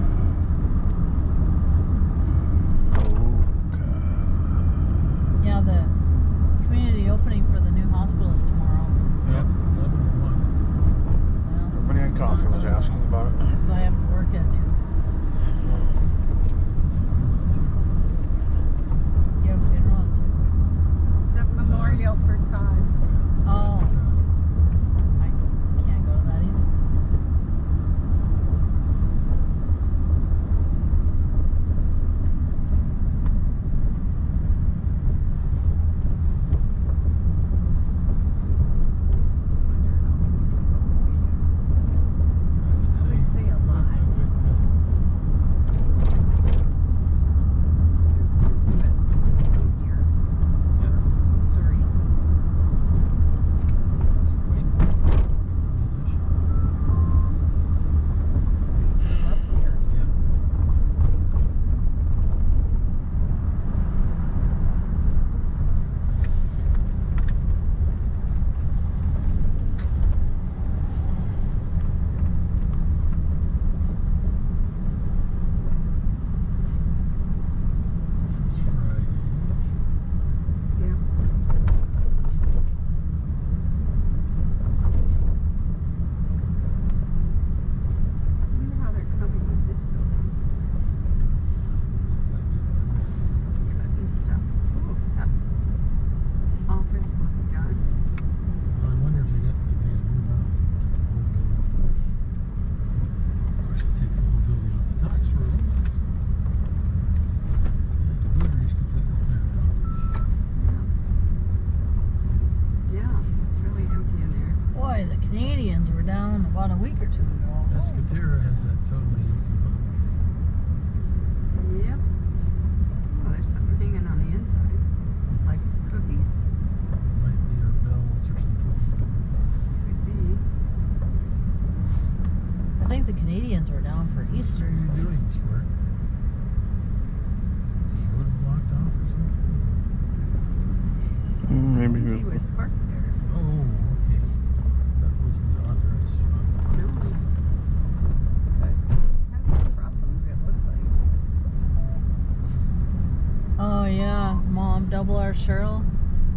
[SPEAKER 5] Double R Cheryl,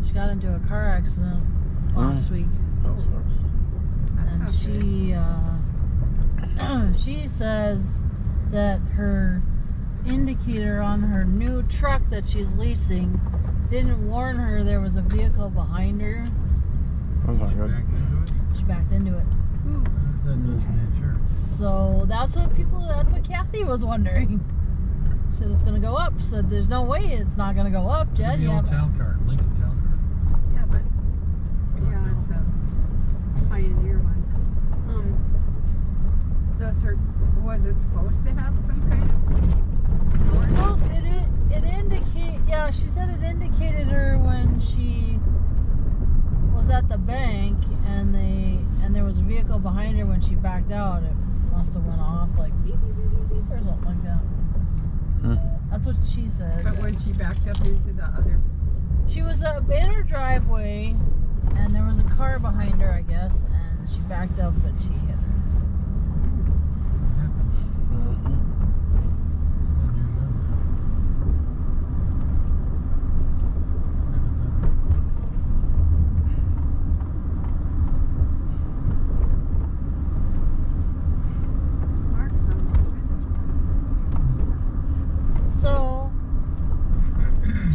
[SPEAKER 5] she got into a car accident last week.
[SPEAKER 2] That sucks.
[SPEAKER 5] And she says that her indicator on her new truck that she's leasing didn't warn her there was a vehicle behind her.
[SPEAKER 2] That's not good.
[SPEAKER 1] Back into it.
[SPEAKER 5] She backed into it.
[SPEAKER 1] That does for the insurance.
[SPEAKER 5] So that's what Kathy was wondering. She said it's gonna go up. She said there's no way it's not gonna go up, Jed.
[SPEAKER 1] The old town car, Lincoln town car.
[SPEAKER 6] Yeah, but yeah, it's a Pioneer one. Was it supposed to have some kind of?
[SPEAKER 5] It indicate. Yeah, she said it indicated her when she was at the bank and there was a vehicle behind her when she backed out. It must have went off like beep beep beep beep, beep or something like that. That's what she said.
[SPEAKER 6] But when she backed up into the other,
[SPEAKER 5] She was in her driveway and there was a car behind her, I guess, and she backed up and she hit her.
[SPEAKER 6] there's marks on those windows.
[SPEAKER 5] So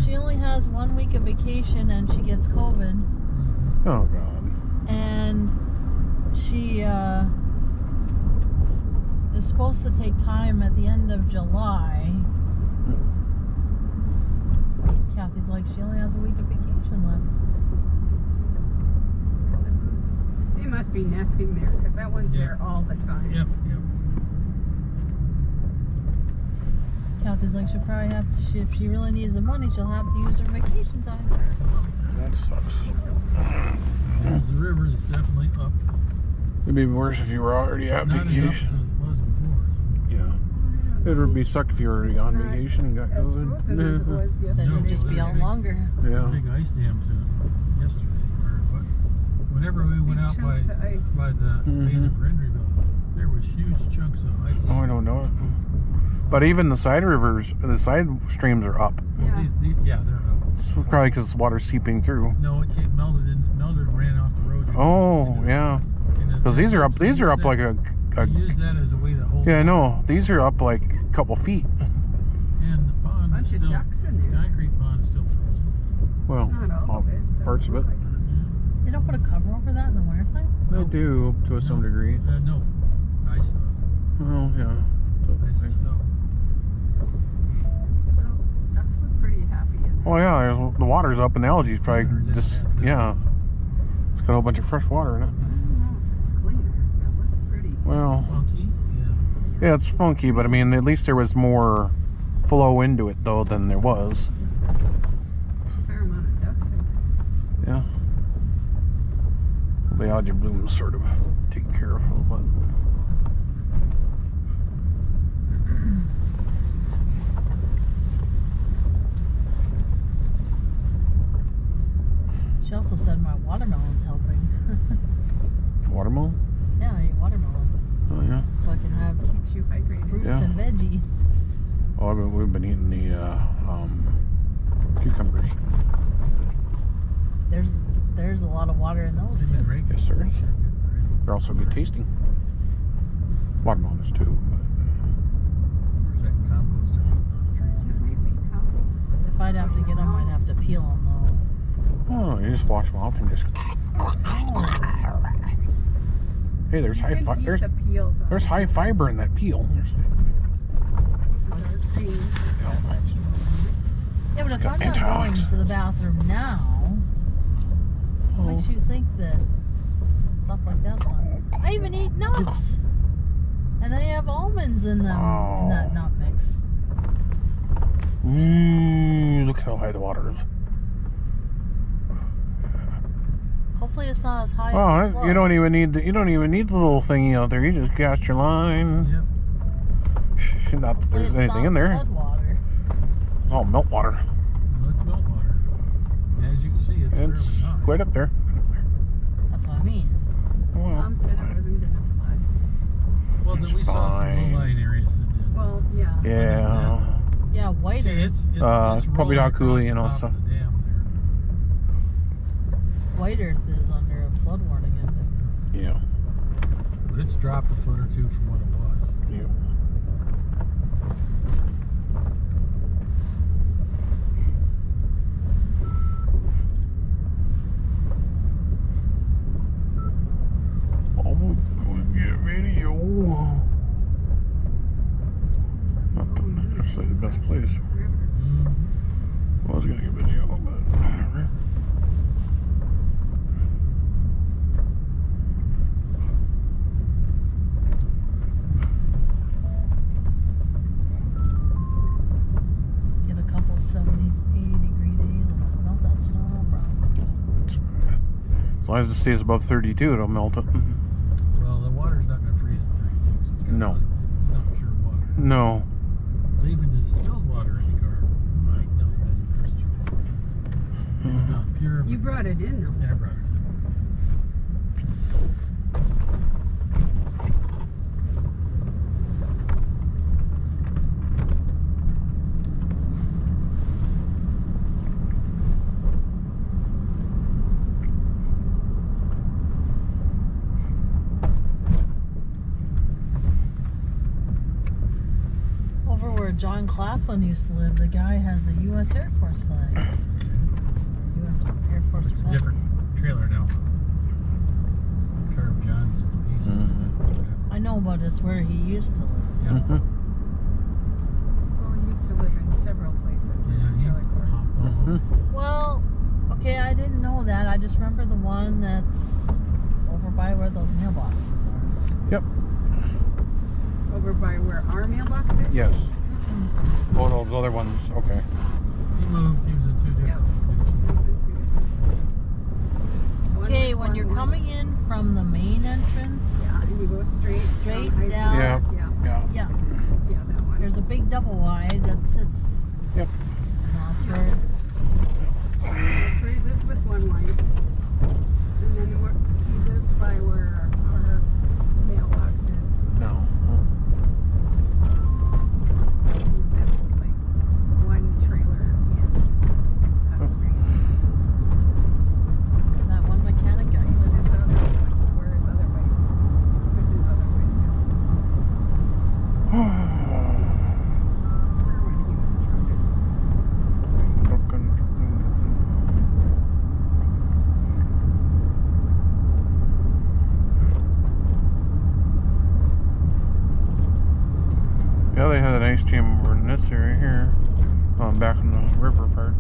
[SPEAKER 5] she only has 1 week of vacation and she gets COVID.
[SPEAKER 2] Oh God.
[SPEAKER 5] And she is supposed to take time at the end of July. Kathy's like, she only has a week of vacation left.
[SPEAKER 6] There's a goose. They must be nesting there because that one's there all the time.
[SPEAKER 1] Yep.
[SPEAKER 5] Kathy's like, she'll probably have to, if she really needs the money, she'll have to use her vacation time.
[SPEAKER 2] That sucks.
[SPEAKER 1] The river is definitely up.
[SPEAKER 2] It'd be worse if you were already at
[SPEAKER 1] Not as up as
[SPEAKER 2] vacation.
[SPEAKER 1] it was before.
[SPEAKER 2] Yeah. It would be sucked if you were already on
[SPEAKER 6] It's not
[SPEAKER 2] vacation and got
[SPEAKER 6] as
[SPEAKER 2] COVID.
[SPEAKER 6] frozen as it was
[SPEAKER 5] Then
[SPEAKER 6] yesterday.
[SPEAKER 5] it'll just be out longer.
[SPEAKER 2] Yeah.
[SPEAKER 1] Big ice dams yesterday, or what? Whenever we went out by
[SPEAKER 6] chunks of ice.
[SPEAKER 1] the main of Rendryville, there was huge chunks of ice.
[SPEAKER 2] Oh, I don't know it. But even the side rivers, the side streams are up.
[SPEAKER 6] Yeah.
[SPEAKER 1] Yeah, they're up.
[SPEAKER 2] It's probably because the water's seeping through.
[SPEAKER 1] No, it came melted and ran off the road.
[SPEAKER 2] Oh, yeah. Because these are up. These are up like a.
[SPEAKER 1] Use that as a way to hold.
[SPEAKER 2] Yeah, I know. These are up like a couple feet.
[SPEAKER 1] And the pond
[SPEAKER 6] Bunch
[SPEAKER 1] is
[SPEAKER 6] of
[SPEAKER 1] still.
[SPEAKER 6] ducks in there.
[SPEAKER 1] Concrete pond is still frozen.
[SPEAKER 2] Well,
[SPEAKER 6] Not all of it.
[SPEAKER 2] parts of it.
[SPEAKER 6] Doesn't look like
[SPEAKER 5] They don't put a cover over that in the wintertime?
[SPEAKER 2] They do to some degree.
[SPEAKER 1] No, ice does.
[SPEAKER 2] Oh, yeah.
[SPEAKER 1] Ice and snow.
[SPEAKER 6] Well, ducks look pretty happy in there.
[SPEAKER 2] Oh, yeah. The water's up and the algae's probably just. Yeah. It's got a whole bunch of fresh water in it.
[SPEAKER 6] I don't know if it's cleaner. That looks pretty.
[SPEAKER 2] Well,
[SPEAKER 1] Funky, yeah.
[SPEAKER 2] yeah, it's funky, but I mean, at least there was more flow into it, though, than there was.
[SPEAKER 6] A fair amount of ducks in there.
[SPEAKER 2] Yeah. The algae bloom's sort of taken care of a little bit.
[SPEAKER 5] She also said my watermelon's helping.
[SPEAKER 2] Watermelon?
[SPEAKER 5] Yeah, I eat watermelon.
[SPEAKER 2] Oh, yeah.
[SPEAKER 5] So I can have
[SPEAKER 6] Keeps you hydrated.
[SPEAKER 5] fruits
[SPEAKER 2] Yeah.
[SPEAKER 5] and veggies.
[SPEAKER 2] Oh, we've been eating the cucumbers.
[SPEAKER 5] There's a lot of water in those
[SPEAKER 1] They've
[SPEAKER 5] too.
[SPEAKER 1] been raking.
[SPEAKER 2] Yes, sir.
[SPEAKER 1] Sure, good, right.
[SPEAKER 2] They're also good tasting. Watermelon is too.
[SPEAKER 1] Where's that composter on the trees?
[SPEAKER 6] It might be compost.
[SPEAKER 5] If I'd have to get them, I'd have to peel them though.
[SPEAKER 2] Oh, you just wash them off and just. Hey, there's
[SPEAKER 6] You can eat the peels off.
[SPEAKER 2] there's high fiber in that peel.
[SPEAKER 6] It's a dark green.
[SPEAKER 5] Yeah, but if
[SPEAKER 2] got
[SPEAKER 5] I'm not going
[SPEAKER 2] antioxidants.
[SPEAKER 5] to the bathroom now, what makes you think that stuff like that's not? I even eat nuts, and I have almonds in them in that nut mix.
[SPEAKER 2] Ooh, look how high the water is.
[SPEAKER 5] Hopefully, it's not as high.
[SPEAKER 2] Oh,
[SPEAKER 5] as the
[SPEAKER 2] you don't
[SPEAKER 5] flood.
[SPEAKER 2] even need the little thingy out there. You just cast your line.
[SPEAKER 1] Yep.
[SPEAKER 2] Not that there's
[SPEAKER 5] It's
[SPEAKER 2] anything
[SPEAKER 5] not
[SPEAKER 2] in there.
[SPEAKER 5] flood water.
[SPEAKER 2] It's all melt water.
[SPEAKER 1] Well, it's meltwater. Yeah, as you can see, it's
[SPEAKER 2] It's
[SPEAKER 1] fairly high.
[SPEAKER 2] quite up there.
[SPEAKER 5] That's what I mean.
[SPEAKER 2] Well,
[SPEAKER 6] Mom said it wasn't going to flood.
[SPEAKER 1] Well, then we saw some
[SPEAKER 2] fine.
[SPEAKER 1] low-lying areas that did.
[SPEAKER 6] Well, yeah.
[SPEAKER 2] yeah.
[SPEAKER 5] Yeah, Yeah, whiter.
[SPEAKER 1] See, it's
[SPEAKER 2] Puppy
[SPEAKER 1] rolling
[SPEAKER 2] Dog Coulee
[SPEAKER 1] across
[SPEAKER 2] and
[SPEAKER 1] the
[SPEAKER 2] all
[SPEAKER 1] top
[SPEAKER 2] stuff.
[SPEAKER 1] of the dam
[SPEAKER 5] White Earth is under a flood warning, I think.
[SPEAKER 2] Yeah.
[SPEAKER 1] there. But it's dropped a foot or two from what it was.
[SPEAKER 2] Yeah. Get video. Not the best place. I was gonna get video, but whatever.
[SPEAKER 5] Get a couple 70, 80 degree days and it'll melt that snow, no problem.
[SPEAKER 2] As long as it stays above 32, it'll melt it.
[SPEAKER 1] Well, the water's not going to freeze at 32 'cause it's got
[SPEAKER 2] No.
[SPEAKER 1] it's not pure water.
[SPEAKER 2] No.
[SPEAKER 1] Leaving distilled water in the car might not have been the best choice. It's not pure.
[SPEAKER 6] You brought it in though.
[SPEAKER 1] Yeah, I brought it in.
[SPEAKER 5] Over where John Claflin used to live, the guy has a U.S. Air Force flag. U.S. Air Force
[SPEAKER 1] It's a
[SPEAKER 5] flag.
[SPEAKER 1] different trailer now. Carved John's into pieces.
[SPEAKER 5] I know, but it's where he used to live.
[SPEAKER 1] Yeah.
[SPEAKER 6] Well, he used to live in several places.
[SPEAKER 1] Yeah, he's
[SPEAKER 6] Jellicoe.
[SPEAKER 1] hopped all over.
[SPEAKER 5] Well, okay, I didn't know that. I just remember the one that's over by where those mailboxes are.
[SPEAKER 2] Yep.
[SPEAKER 6] Over by where our mailbox is?
[SPEAKER 2] Yes. Oh, those other ones. Okay.
[SPEAKER 1] He moved. He was in two different locations.
[SPEAKER 5] Okay, when you're coming in from the main entrance,
[SPEAKER 6] Yeah, and you go straight
[SPEAKER 5] Straight
[SPEAKER 6] down. High
[SPEAKER 5] down.
[SPEAKER 6] Street.
[SPEAKER 2] Yeah.
[SPEAKER 6] Yeah,
[SPEAKER 2] Yeah.
[SPEAKER 6] yeah, that one.
[SPEAKER 5] there's a big double wide that sits.
[SPEAKER 2] Yep.
[SPEAKER 5] That's where.
[SPEAKER 6] That's where he lived with one wife. And then he lived by where our mailbox is.
[SPEAKER 2] No.
[SPEAKER 6] Like one trailer in that street.
[SPEAKER 5] That one mechanic guy
[SPEAKER 6] With
[SPEAKER 5] used
[SPEAKER 6] his
[SPEAKER 5] to.
[SPEAKER 6] other wife. Where his other wife. With his other wife. Or when he was trucking.
[SPEAKER 2] Yeah, they had an ice jam over in this area here. Back in the river part.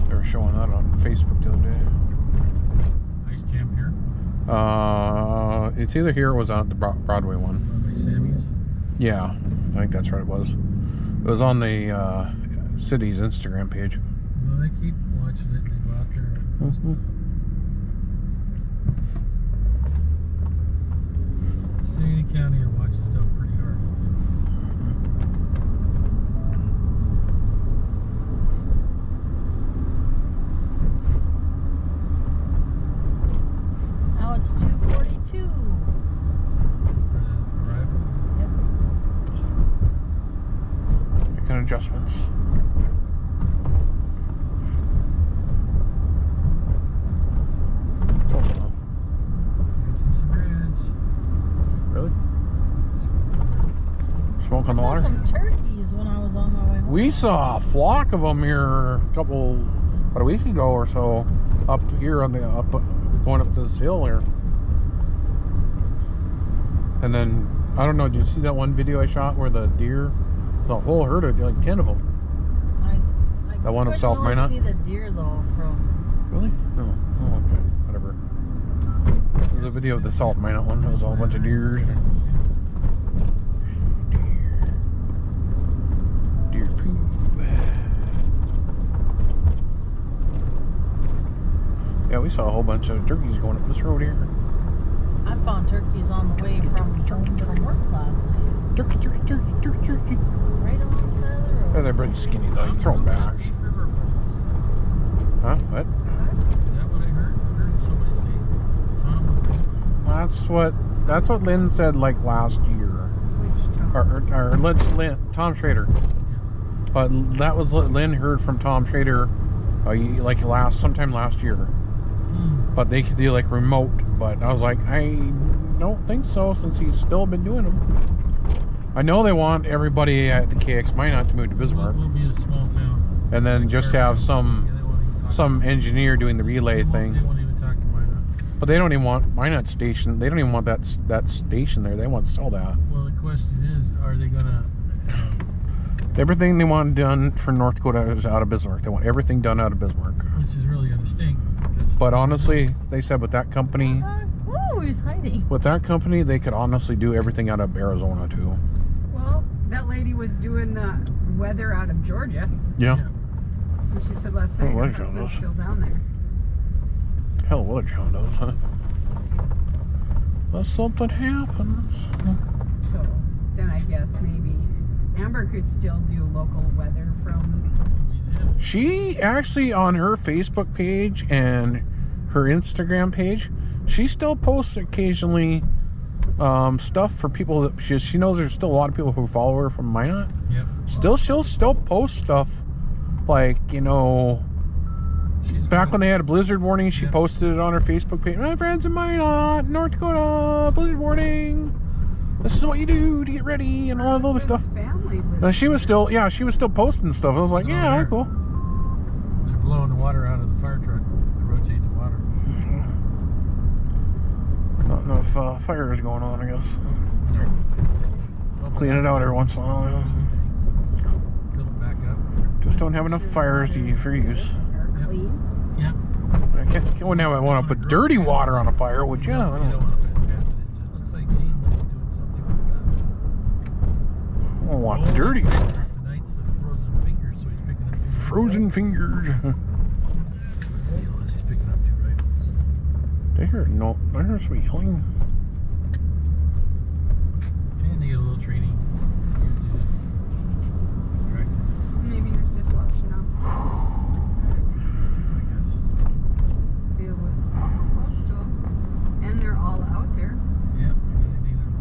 [SPEAKER 2] They were showing that on Facebook the other day.
[SPEAKER 1] Ice jam here.
[SPEAKER 2] It's either here or it was on the Broadway one.
[SPEAKER 1] By Sammy's.
[SPEAKER 2] Yeah, I think that's right. It was. It was on the city's Instagram page.
[SPEAKER 1] Well, they keep watching it and they go out there and post it. City and county are watching stuff pretty hard. I think.
[SPEAKER 5] Now it's 2:42.
[SPEAKER 1] For the arrival.
[SPEAKER 5] Yep.
[SPEAKER 2] Making adjustments. Close enough.
[SPEAKER 1] Catching some reds.
[SPEAKER 2] Really? Smoke
[SPEAKER 5] I
[SPEAKER 2] on the
[SPEAKER 5] saw
[SPEAKER 2] water?
[SPEAKER 5] some turkeys when I was on my way home.
[SPEAKER 2] We saw a flock of them here about a week ago or so, up here on the going up this hill here. And then I don't know. Did you see that one video I shot where the deer, the whole herd of like 10 of them?
[SPEAKER 5] I
[SPEAKER 2] That one of
[SPEAKER 5] couldn't
[SPEAKER 2] South
[SPEAKER 5] really
[SPEAKER 2] Minot?
[SPEAKER 5] see the deer though from.
[SPEAKER 2] Really? No. Oh, okay. Whatever. There's a video of the South Minot one. It was all a bunch of deer. Deer poop. Yeah, we saw a whole bunch of turkeys going up this road here.
[SPEAKER 5] I found turkeys on the way from home from work last night.
[SPEAKER 2] Turkey, turkey, turkey, turkey, turkey.
[SPEAKER 5] Right alongside of the road.
[SPEAKER 2] Yeah, they're pretty skinny though. You throw them back.
[SPEAKER 1] Thief River Falls.
[SPEAKER 2] Huh? What?
[SPEAKER 1] Is that what I heard? I heard somebody say Tom was.
[SPEAKER 2] That's what Lynn said like last year.
[SPEAKER 6] Which Tom?
[SPEAKER 2] Or Lynn, Tom Schrader.
[SPEAKER 1] Yeah.
[SPEAKER 2] But that was Lynn heard from Tom Schrader, like sometime last year. But they could do like remote. But I was like, I don't think so, since he's still been doing them. I know they want everybody at the KX Minot to move to Bismarck.
[SPEAKER 1] We'll be a small town.
[SPEAKER 2] And then just have some engineer doing the relay thing.
[SPEAKER 1] They won't even talk to Minot.
[SPEAKER 2] But they don't even want Minot station. They don't even want that station there. They want to sell that.
[SPEAKER 1] Well, the question is, are they gonna?
[SPEAKER 2] Everything they want done for North Dakota is out of Bismarck. They want everything done out of Bismarck.
[SPEAKER 1] Which is really gonna stink.
[SPEAKER 2] But honestly, they said with that company,
[SPEAKER 5] Whoa, he's hiding.
[SPEAKER 2] with that company, they could honestly do everything out of Arizona too.
[SPEAKER 6] Well, that lady was doing the weather out of Georgia.
[SPEAKER 2] Yeah.
[SPEAKER 6] And she said last night her husband's still down there.
[SPEAKER 2] Hell, Weather Channel does, huh? Unless something happens.
[SPEAKER 6] So then I guess maybe Amber could still do local weather from.
[SPEAKER 2] She actually, on her Facebook page and her Instagram page, she still posts occasionally stuff for people that she knows there's still a lot of people who follow her from Minot.
[SPEAKER 1] Yep.
[SPEAKER 2] She'll still post stuff like, you know, back when they had a blizzard warning, she posted it on her Facebook page. My friends in Minot, North Dakota, blizzard warning. This is what you do to get ready and all that other stuff. She was still posting stuff. I was like, yeah, cool.
[SPEAKER 1] They're blowing the water out of the fire truck to rotate the water.
[SPEAKER 2] Not enough fires going on, I guess.
[SPEAKER 1] Well,
[SPEAKER 2] Clean it out every once in a while.
[SPEAKER 1] Fill it back up.
[SPEAKER 2] Just don't have enough fires for use.
[SPEAKER 6] Clean.
[SPEAKER 1] Yeah.
[SPEAKER 2] I wouldn't want to put dirty water on a fire, would you?
[SPEAKER 1] You don't want to put cabinets. It looks like Dean must be doing something with the cabinets.
[SPEAKER 2] I don't want dirty.
[SPEAKER 1] Tonight's the frozen fingers, so he's picking up.
[SPEAKER 2] Frozen fingers.
[SPEAKER 1] He's picking up 2 rifles.
[SPEAKER 2] I hear some yelling.
[SPEAKER 1] And they get a little training. Uses it. Correct.
[SPEAKER 6] Maybe he's just washing up.
[SPEAKER 1] I guess.
[SPEAKER 6] See, it was close to him. And they're all out there.
[SPEAKER 1] Yeah.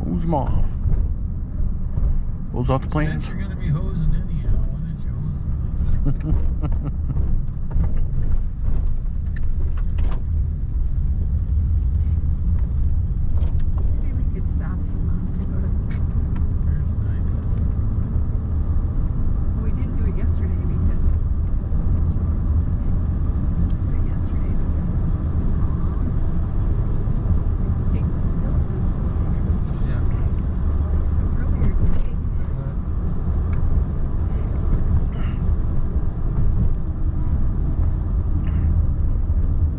[SPEAKER 2] Hose them off. Hose off the planes.
[SPEAKER 1] Since you're going to be hosing anyhow, why don't you hose them?
[SPEAKER 6] Maybe we could stop somehow to go to.
[SPEAKER 1] There's an idea.
[SPEAKER 6] Well, we didn't do it yesterday because. Was it yesterday? We did it yesterday because. Didn't take those pills until later.
[SPEAKER 1] Yeah.
[SPEAKER 6] Earlier today.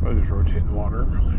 [SPEAKER 2] I just rotate the water, really.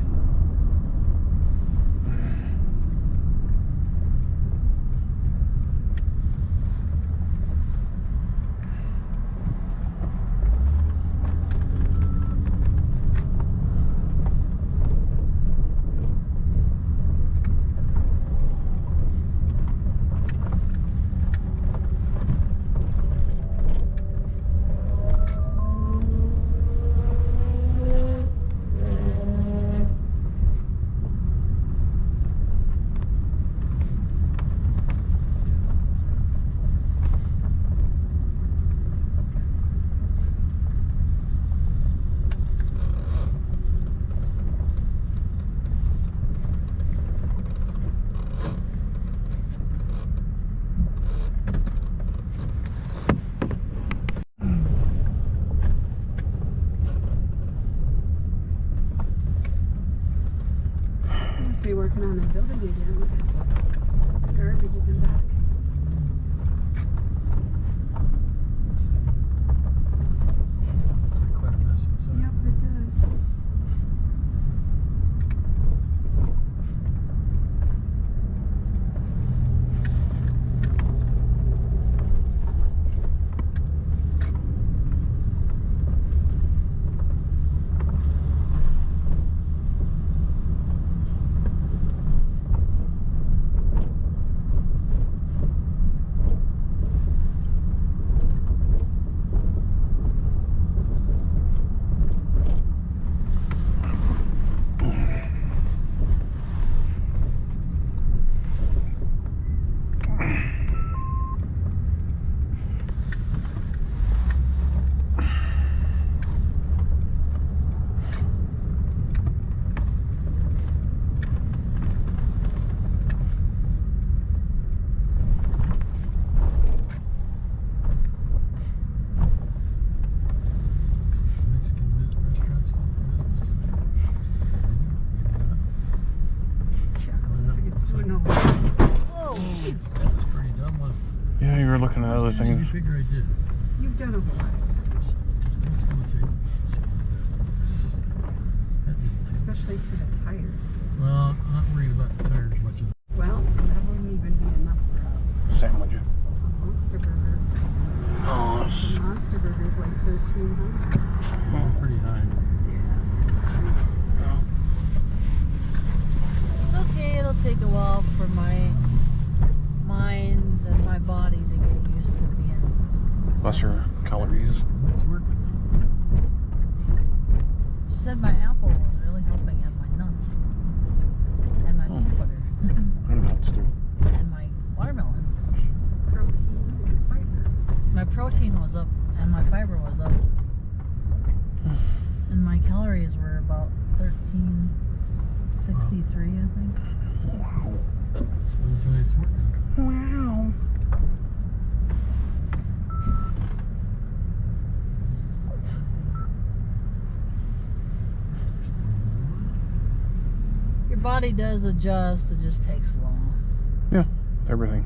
[SPEAKER 6] Must be working on a building again because the garbage is in back.
[SPEAKER 1] Let's see. Looks like quite a mess inside.
[SPEAKER 6] Yep, it does.
[SPEAKER 2] looking at other
[SPEAKER 1] You
[SPEAKER 2] things.
[SPEAKER 1] figure I did.
[SPEAKER 6] You've done a whole lot of damage,
[SPEAKER 1] It's gonna take. That didn't take-
[SPEAKER 6] especially to the tires.
[SPEAKER 1] Well, I'm not worried about the tires much as
[SPEAKER 6] Well, that wouldn't even be enough for
[SPEAKER 2] Sandwich.
[SPEAKER 6] a monster burger.
[SPEAKER 2] Oh,
[SPEAKER 6] The monster burger's like $1,300.
[SPEAKER 1] pretty high.
[SPEAKER 5] It's okay. It'll take a while for my mind and my body to get used to being.
[SPEAKER 2] lesser calories.
[SPEAKER 1] It's working.
[SPEAKER 5] She said my apple was really helping, and my nuts, and my peanut butter,
[SPEAKER 2] I'm nuts too.
[SPEAKER 5] and my watermelon.
[SPEAKER 6] Protein and fiber.
[SPEAKER 5] My protein was up, and my fiber was up, and my calories were about 1363, I think.
[SPEAKER 2] Wow.
[SPEAKER 1] So it's working.
[SPEAKER 2] Wow.
[SPEAKER 5] Your body does adjust. It just takes a while.
[SPEAKER 2] Yeah, everything.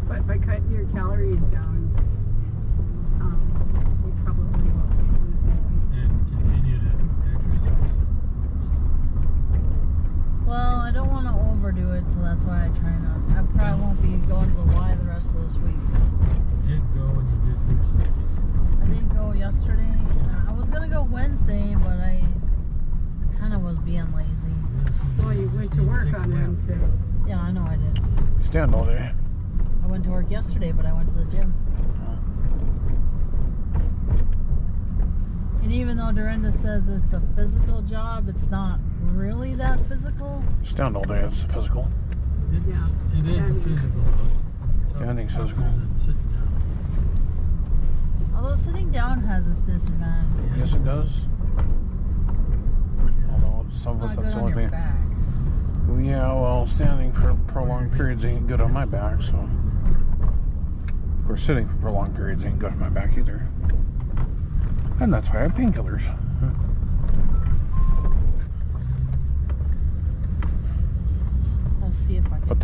[SPEAKER 6] But by cutting your calories down, you probably will lose some weight.
[SPEAKER 1] And continue to exercise.
[SPEAKER 5] Well, I don't want to overdo it, so that's why I try not. I probably won't be going to the Y the rest of this week.
[SPEAKER 1] You did go and you did do stuff.
[SPEAKER 5] I did go yesterday. I was gonna go Wednesday, but I kind of was being lazy.
[SPEAKER 6] Well, you went to work on Wednesday.
[SPEAKER 5] Yeah, I know I did.
[SPEAKER 2] Stand all day.
[SPEAKER 5] I went to work yesterday, but I went to the gym. And even though Dorinda says it's a physical job, it's not really that physical.
[SPEAKER 2] Stand all day. It's physical.
[SPEAKER 1] It is a physical. It's tough
[SPEAKER 2] Standing's
[SPEAKER 1] tougher
[SPEAKER 2] physical.
[SPEAKER 1] than sitting down.
[SPEAKER 5] Although sitting down has its disadvantages.
[SPEAKER 2] Yes, it does. Although some of us,
[SPEAKER 5] It's not
[SPEAKER 2] that's
[SPEAKER 5] good
[SPEAKER 2] the
[SPEAKER 5] on
[SPEAKER 2] only
[SPEAKER 5] your
[SPEAKER 2] thing.
[SPEAKER 5] back.
[SPEAKER 2] Well, yeah, well, standing for prolonged periods ain't good on my back, so. Of course, sitting for prolonged periods ain't good on my back either. And that's why I have painkillers.
[SPEAKER 5] I'll see if I can.
[SPEAKER 2] But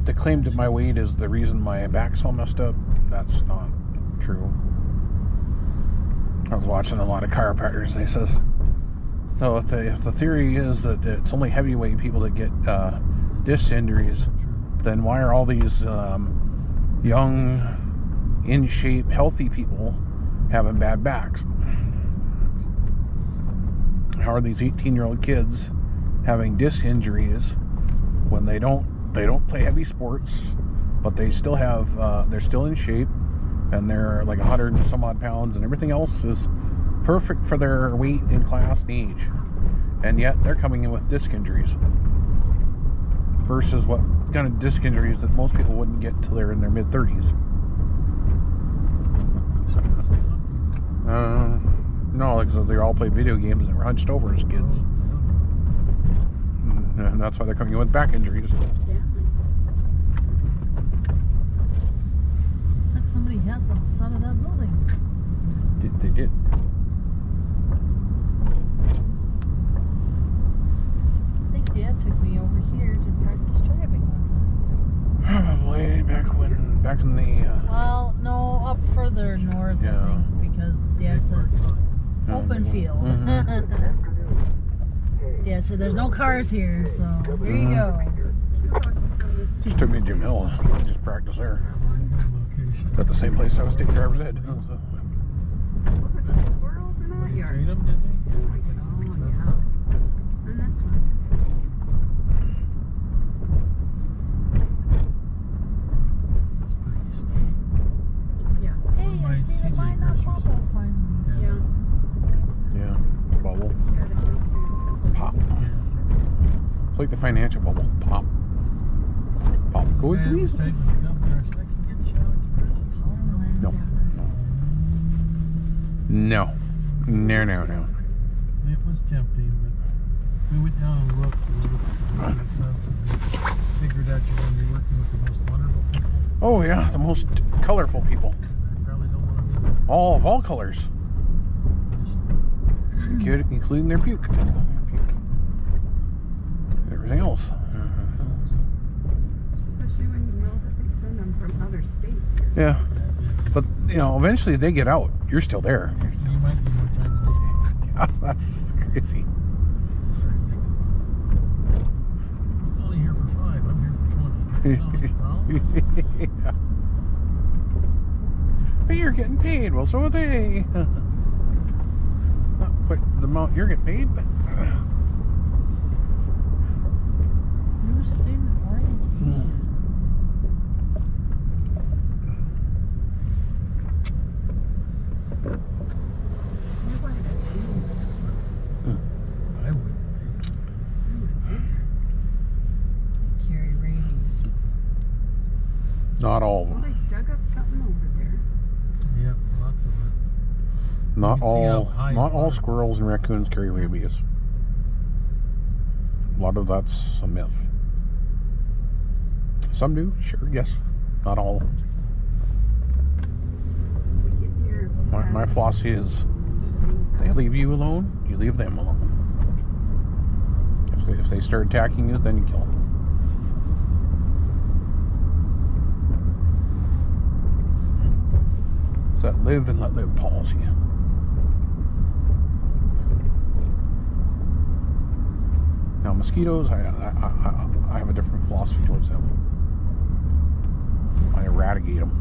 [SPEAKER 2] the claim that my weight is the reason my back's all messed up, that's not true. I was watching a lot of chiropractors. They says, so if the theory is that it's only heavyweight people that get disc injuries, then why are all these young, in shape, healthy people having bad backs? How are these 18-year-old kids having disc injuries when they don't play heavy sports, but they still have they're still in shape, and they're like 100 and some odd pounds, and everything else is perfect for their weight and class and age, and yet they're coming in with disc injuries versus what kind of disc injuries that most people wouldn't get till they're in their mid-30s. No, because they all play video games and were hunched over as kids, and that's why they're coming in with back injuries.
[SPEAKER 6] Stanley.
[SPEAKER 5] It's like somebody hit the side of that building.
[SPEAKER 2] They did.
[SPEAKER 5] I think Dad took me over here to practice driving one
[SPEAKER 2] Probably back in the.
[SPEAKER 5] time. Well, no, up further north,
[SPEAKER 2] Yeah.
[SPEAKER 5] I think, because Dad said open field. Dad said there's no cars here, so here you go.
[SPEAKER 6] 2 houses on this
[SPEAKER 2] Just took me to Jim Hill. Just practice there.
[SPEAKER 1] Location.
[SPEAKER 2] At the same place I was taking driver's ed.
[SPEAKER 6] Look at the squirrels in that yard.
[SPEAKER 1] Freedom, did they?
[SPEAKER 6] Oh, yeah. And this one.
[SPEAKER 1] This is pretty steep.
[SPEAKER 6] Yeah.
[SPEAKER 5] Hey, I
[SPEAKER 1] Might
[SPEAKER 5] see
[SPEAKER 1] CJ
[SPEAKER 5] the mine not
[SPEAKER 1] groceries.
[SPEAKER 5] pop up finally.
[SPEAKER 6] Yeah.
[SPEAKER 2] Yeah. Bubble.
[SPEAKER 6] Yeah, they do too. That's
[SPEAKER 2] Pop.
[SPEAKER 1] Yeah, so
[SPEAKER 2] It's like the financial bubble. Pop. Pop. Goes
[SPEAKER 1] man was
[SPEAKER 2] easy.
[SPEAKER 1] taking the governor, so I can get shot to prison.
[SPEAKER 2] No. No. No, no, no.
[SPEAKER 1] It was tempting, but we went down and looked at the fences and figured out you're going to be working with the most wonderful people.
[SPEAKER 2] Oh, yeah. The most colorful people.
[SPEAKER 1] And I probably don't want to be there.
[SPEAKER 2] All of all colors.
[SPEAKER 1] Just,
[SPEAKER 2] Including their puke. Everything else.
[SPEAKER 6] send them from other states here.
[SPEAKER 2] Yeah. But, you know, eventually they get out. You're still there.
[SPEAKER 1] You might need more time than they do.
[SPEAKER 2] That's crazy.
[SPEAKER 1] Just started thinking about that. He's only here for 5. I'm here for 20. That's not a problem.
[SPEAKER 2] Yeah. But you're getting paid. Well, so are they. Not quite the amount you're getting paid, but.
[SPEAKER 5] New student orientation.
[SPEAKER 6] Nobody would be in this class.
[SPEAKER 1] I wouldn't
[SPEAKER 5] They carry rabies.
[SPEAKER 2] Not all of
[SPEAKER 6] Well,
[SPEAKER 2] them.
[SPEAKER 6] they dug up something over there.
[SPEAKER 1] be. Yep, lots of it.
[SPEAKER 2] Not
[SPEAKER 1] can see how
[SPEAKER 2] all.
[SPEAKER 1] high
[SPEAKER 2] Not
[SPEAKER 1] you
[SPEAKER 2] all
[SPEAKER 1] are.
[SPEAKER 2] squirrels and raccoons carry rabies. A lot of that's a myth. Some do, sure, yes. Not all.
[SPEAKER 6] To get your
[SPEAKER 2] My philosophy is, they leave you alone, you leave them alone. If they start attacking you, then you kill them. It's that live and let live policy. Now mosquitoes, I have a different philosophy towards them. I eradicate them.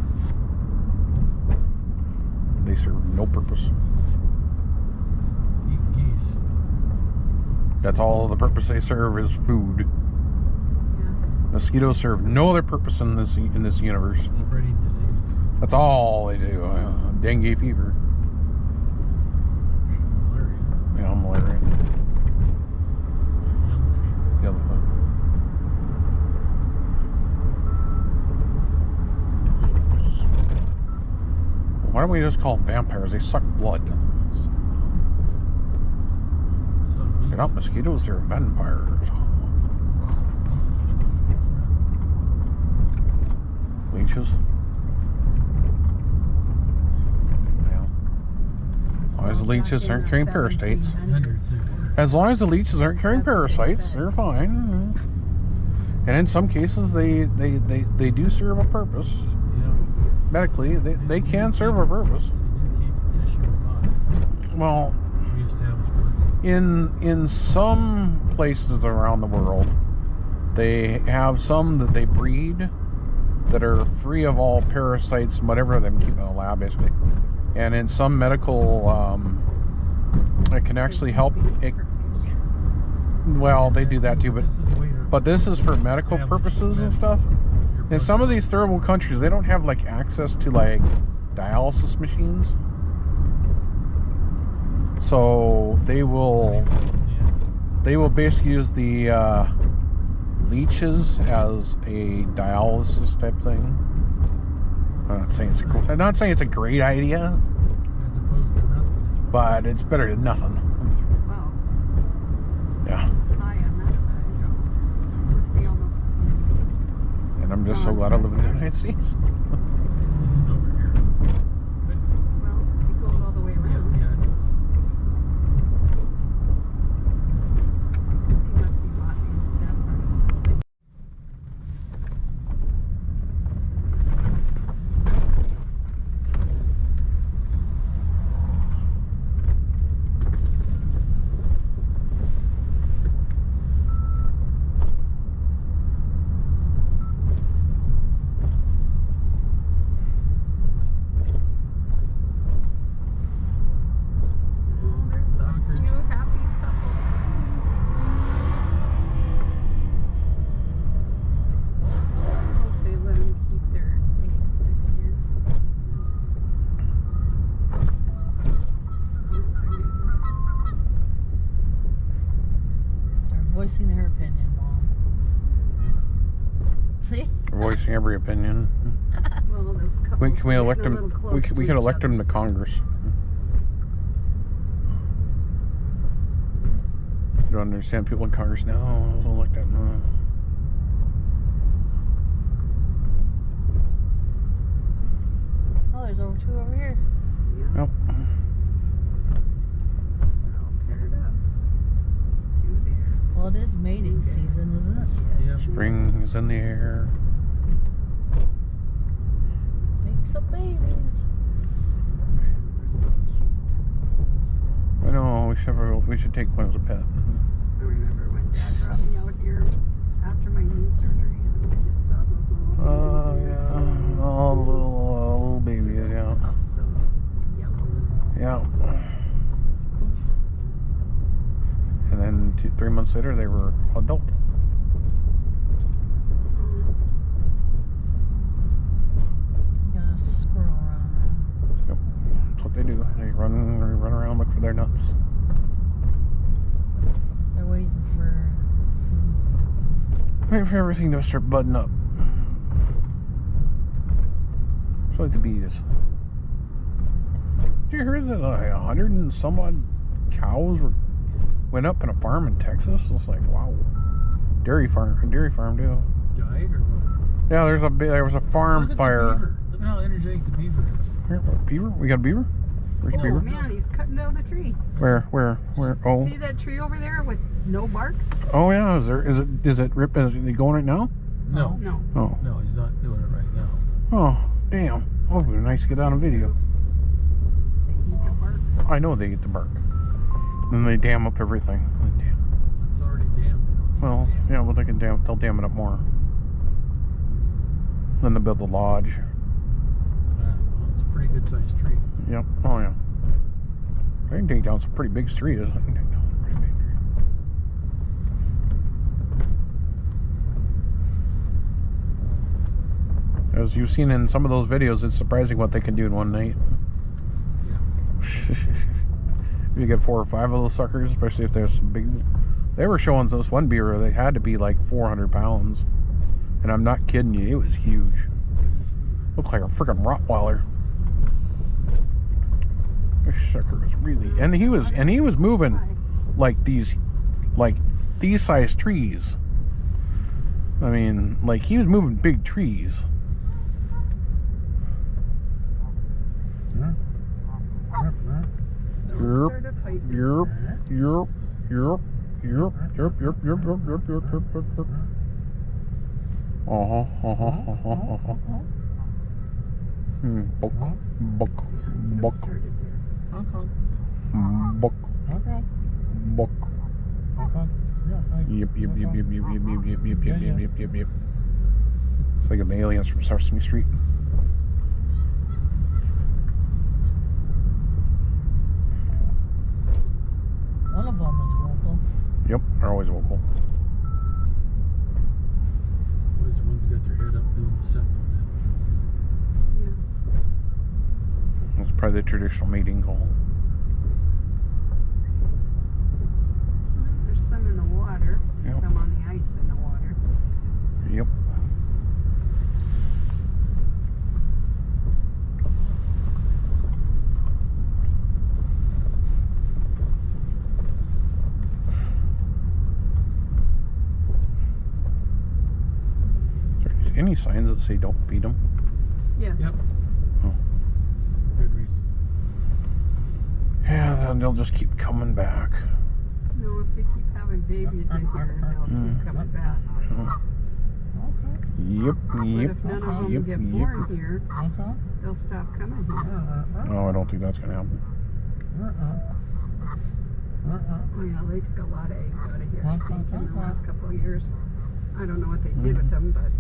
[SPEAKER 2] They serve no purpose.
[SPEAKER 1] Eat geese.
[SPEAKER 2] That's all the purpose they serve is food.
[SPEAKER 6] Yeah.
[SPEAKER 2] Mosquitoes serve no other purpose in this universe.
[SPEAKER 1] Spreading disease.
[SPEAKER 2] That's all they do. Dengue fever.
[SPEAKER 1] Malaria.
[SPEAKER 2] Yeah, malaria.
[SPEAKER 1] Yellow fever.
[SPEAKER 2] Yellow fever. Why don't we just call them vampires? They suck blood.
[SPEAKER 1] So
[SPEAKER 2] They're not mosquitoes, they're vampires. Leeches. Yeah. As long as the leeches aren't carrying parasites.
[SPEAKER 1] Hundreds they were.
[SPEAKER 2] As long as the leeches aren't carrying parasites, they're fine. And in some cases, they do serve a purpose.
[SPEAKER 1] Yeah.
[SPEAKER 2] Medically, they can serve a purpose.
[SPEAKER 1] They do keep tissue alive.
[SPEAKER 2] Well,
[SPEAKER 1] Reestablish blood flow.
[SPEAKER 2] in some places around the world, they have some that they breed that are free of all parasites and whatever them keep in a lab, basically. And in some medical, it can actually help. Well, they do that too, but
[SPEAKER 1] This is a way to
[SPEAKER 2] this is for medical
[SPEAKER 1] establish
[SPEAKER 2] purposes and
[SPEAKER 1] medical-
[SPEAKER 2] stuff.
[SPEAKER 1] your
[SPEAKER 2] In some of
[SPEAKER 1] blood
[SPEAKER 2] these third world countries, they don't have like access to like dialysis machines, so they will
[SPEAKER 1] Yeah.
[SPEAKER 2] basically use the leeches as a dialysis type thing. I'm not saying it's a great idea,
[SPEAKER 1] As opposed to nothing.
[SPEAKER 2] but it's better than nothing.
[SPEAKER 6] Wow,
[SPEAKER 2] Yeah,
[SPEAKER 6] it's high on that side. Must be almost.
[SPEAKER 2] and I'm just so glad I live in the United States.
[SPEAKER 1] This is over here.
[SPEAKER 6] Well, it goes all the way
[SPEAKER 1] Yeah,
[SPEAKER 6] around.
[SPEAKER 1] yeah, it does.
[SPEAKER 6] Somebody must be walking into that part of the building. Oh, there's a few happy couples. I hope they let them keep their eggs this year.
[SPEAKER 5] They're voicing their opinion, Mom. See?
[SPEAKER 2] Voicing every opinion.
[SPEAKER 6] Well, those couples
[SPEAKER 2] When can we
[SPEAKER 6] are
[SPEAKER 2] elect
[SPEAKER 6] getting a
[SPEAKER 2] them?
[SPEAKER 6] little
[SPEAKER 2] We
[SPEAKER 6] close
[SPEAKER 2] could
[SPEAKER 6] to
[SPEAKER 2] elect
[SPEAKER 6] each
[SPEAKER 2] them to
[SPEAKER 6] other, so-
[SPEAKER 2] Congress. You don't understand people in Congress now. We'll elect them.
[SPEAKER 5] Oh, there's over 2 over here.
[SPEAKER 6] Yeah,
[SPEAKER 2] Yep.
[SPEAKER 6] they're all paired up. 2 there.
[SPEAKER 5] Well, it is mating season, isn't it?
[SPEAKER 1] Yeah.
[SPEAKER 2] Spring is in the air.
[SPEAKER 5] some babies.
[SPEAKER 6] They're so cute.
[SPEAKER 2] I know, we should take one as a pet.
[SPEAKER 6] I remember when Dad brought me out here after my knee surgery, and I just thought those little babies
[SPEAKER 2] Oh,
[SPEAKER 6] were
[SPEAKER 2] yeah.
[SPEAKER 6] so
[SPEAKER 2] All the little babies, yeah.
[SPEAKER 6] so yellow.
[SPEAKER 2] Yeah. And then 3 months later, they were adult.
[SPEAKER 5] Got a squirrel running around.
[SPEAKER 2] Yep. That's what they do. They run around, look for their nuts.
[SPEAKER 5] They're waiting for
[SPEAKER 2] Wait for everything to start budding up. It's like the bees. Did you hear that 100 and some odd cows went up in a farm in Texas? It's like, wow. Dairy farm too.
[SPEAKER 1] Died or what?
[SPEAKER 2] Yeah, there was a farm
[SPEAKER 1] Look at
[SPEAKER 2] fire.
[SPEAKER 1] the beaver. Look at how energetic the beaver is.
[SPEAKER 2] Here, beaver? We got a beaver? Where's the
[SPEAKER 6] Oh
[SPEAKER 2] beaver?
[SPEAKER 6] man, he's cutting down the tree.
[SPEAKER 2] Where? Oh.
[SPEAKER 6] See that tree over there with no bark?
[SPEAKER 2] Oh yeah, is it ripped? Is he going right now?
[SPEAKER 1] No.
[SPEAKER 6] No.
[SPEAKER 2] Oh.
[SPEAKER 1] No, he's not doing it right now.
[SPEAKER 2] Oh, damn. Oh, it'd be nice to get on a video.
[SPEAKER 6] They eat the bark.
[SPEAKER 2] I know they eat the bark. Then they dam up everything.
[SPEAKER 1] It's already dammed. They don't need
[SPEAKER 2] Well,
[SPEAKER 1] to dam it.
[SPEAKER 2] yeah, well they'll dam it up more. Then they build the lodge.
[SPEAKER 1] Yeah, well, it's a pretty good sized tree.
[SPEAKER 2] Yep. Oh yeah. I can take down some pretty big trees. I can take down some pretty big trees. As you've seen in some of those videos, it's surprising what they can do in one night.
[SPEAKER 1] Yeah.
[SPEAKER 2] If you get 4 or 5 of those suckers, especially if there's some big. They were showing this one beaver. They had to be like 400 pounds, and I'm not kidding you. It was huge. Looked like a freaking Rottweiler. This sucker was really, and he was moving like these size trees. I mean, like he was moving big trees.
[SPEAKER 6] Start a fight.
[SPEAKER 2] Yerp. Buck.
[SPEAKER 6] Started there.
[SPEAKER 1] Okay.
[SPEAKER 2] Buck.
[SPEAKER 1] Okay.
[SPEAKER 2] Buck.
[SPEAKER 1] Okay. Yeah.
[SPEAKER 2] Yep. It's like the aliens from Sesame Street.
[SPEAKER 5] one of them is vocal.
[SPEAKER 2] Yep, they're always vocal.
[SPEAKER 1] Which one's got their head up doing the sentinel then?
[SPEAKER 6] Yeah.
[SPEAKER 2] It's probably the traditional mating call.
[SPEAKER 6] There's some in the water,
[SPEAKER 2] Yep.
[SPEAKER 6] some on the ice in the water.
[SPEAKER 2] Yep. Any signs that say don't feed them?
[SPEAKER 6] Yes.
[SPEAKER 1] Yep.
[SPEAKER 2] Oh.
[SPEAKER 1] Good reason.
[SPEAKER 2] Yeah, then they'll just keep coming back.
[SPEAKER 6] No, if they keep having babies in here, they'll keep coming back.
[SPEAKER 1] Okay.
[SPEAKER 2] Yep.
[SPEAKER 6] But if none of them get born here,
[SPEAKER 1] Okay.
[SPEAKER 6] they'll stop coming here.
[SPEAKER 2] No, I don't think that's gonna happen.
[SPEAKER 6] Oh yeah, they took a lot of eggs out of here, I think, in the last couple of years. I don't know what they did with them, but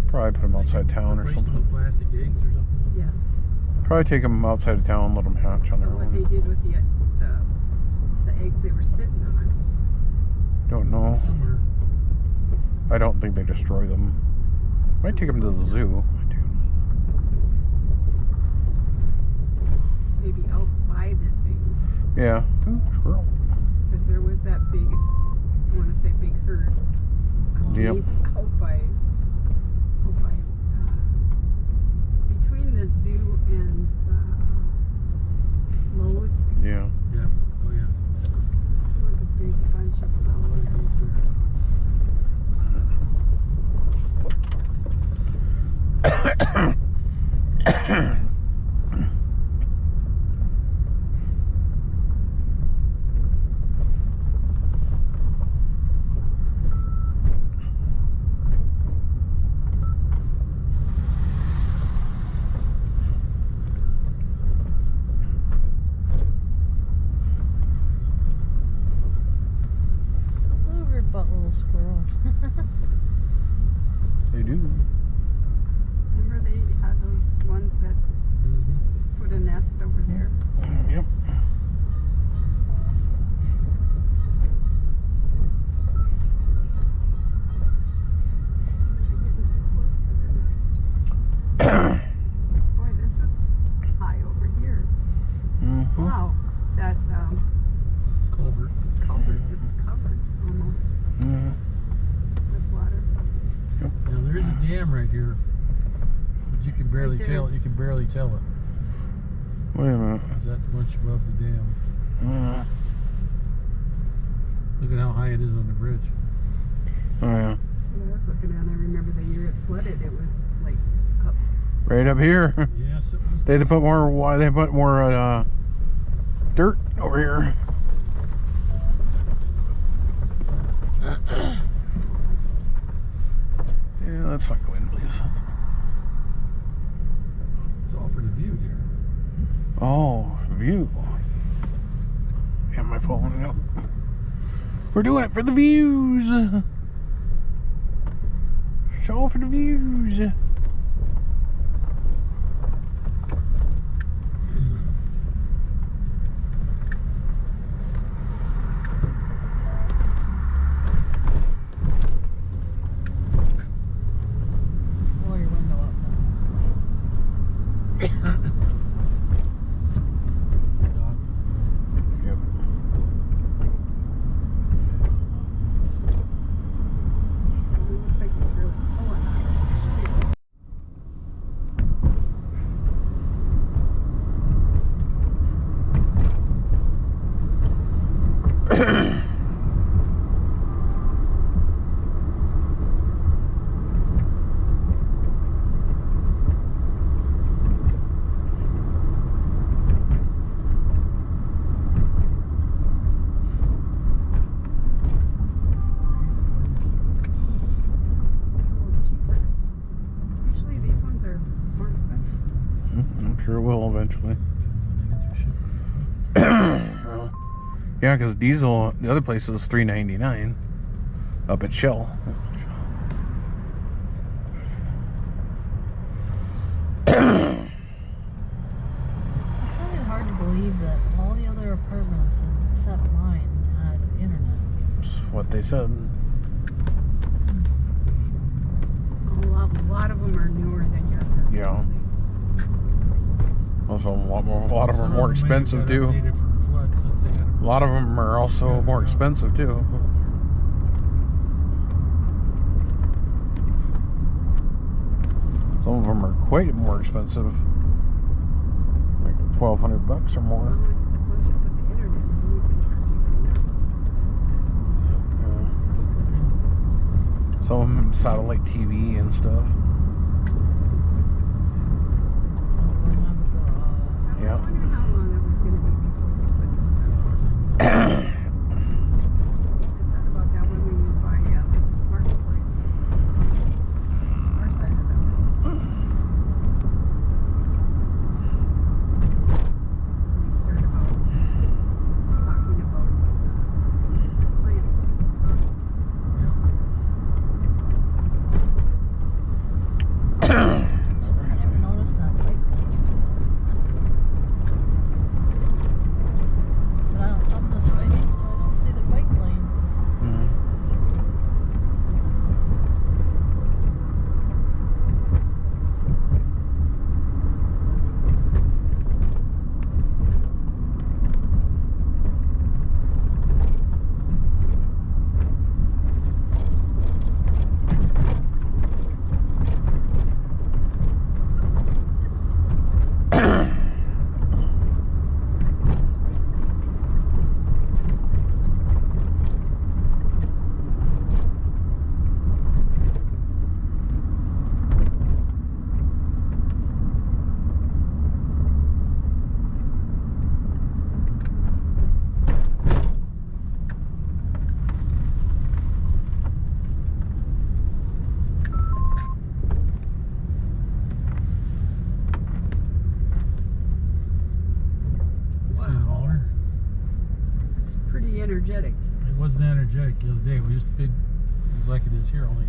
[SPEAKER 2] Probably put them outside town or
[SPEAKER 1] Replace them
[SPEAKER 2] something.
[SPEAKER 1] with plastic eggs or something.
[SPEAKER 6] yeah.
[SPEAKER 2] Probably take them outside of town and let them hatch on their
[SPEAKER 6] What they
[SPEAKER 2] own.
[SPEAKER 6] did with the eggs they were sitting on.
[SPEAKER 2] Don't know.
[SPEAKER 1] Somewhere.
[SPEAKER 2] I don't think they destroy them. Might take them to the zoo.
[SPEAKER 6] Maybe out by the zoo.
[SPEAKER 2] Yeah. Ooh, squirrel.
[SPEAKER 6] Because there was that big, I want to say big herd of
[SPEAKER 2] Yep.
[SPEAKER 6] geese out by between the zoo and Lowe's.
[SPEAKER 2] Yeah.
[SPEAKER 1] Yeah. Oh yeah.
[SPEAKER 6] There was a big bunch of them
[SPEAKER 1] A lot
[SPEAKER 6] out
[SPEAKER 1] of
[SPEAKER 6] there.
[SPEAKER 1] geese there. a dam right here, but you can barely tell it. You can barely tell it.
[SPEAKER 2] Wait a minute.
[SPEAKER 1] 'Cause that's much above the dam. Look at how high it is on the bridge.
[SPEAKER 2] Oh yeah.
[SPEAKER 6] That's what I was looking at. I remember the year it flooded. It was like up.
[SPEAKER 2] Right up here.
[SPEAKER 1] Yes, it was.
[SPEAKER 2] They put more. They put more dirt over here. Yeah, let's not go in, please.
[SPEAKER 1] It's all for the view, dear.
[SPEAKER 2] Oh, view. Yeah, my phone. Yep. We're doing it for the views. Show for the views.
[SPEAKER 5] Roll your window up
[SPEAKER 2] Yep.
[SPEAKER 6] It looks like it's really pulling on it too. Usually these ones are more expensive.
[SPEAKER 2] I'm sure it will eventually. Yeah, because diesel, the other place is $3.99 up at Shell.
[SPEAKER 5] I find it hard to believe that all the other apartments except mine had internet.
[SPEAKER 2] That's what they said.
[SPEAKER 6] A lot of them are newer than your apartment.
[SPEAKER 2] Yeah. Also, a lot of them are more expensive too. A lot of them are also more expensive too. Some of them are quite more expensive, like $1,200 or more.
[SPEAKER 6] Well, I suppose once you put the internet in, you can charge even more.
[SPEAKER 2] Yeah. Some of them satellite TV and stuff.
[SPEAKER 6] I was wondering how long it was going to be before they put those up. I thought about that when we went by Marketplace, our side of the they started about talking about plants.
[SPEAKER 5] I never noticed that bike lane. But I don't come this way, so I don't see the bike lane.
[SPEAKER 1] See the motor?
[SPEAKER 6] It's pretty energetic.
[SPEAKER 1] It wasn't energetic the other day. It was just big. It was like it is here, only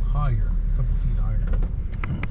[SPEAKER 1] higher. A couple feet higher.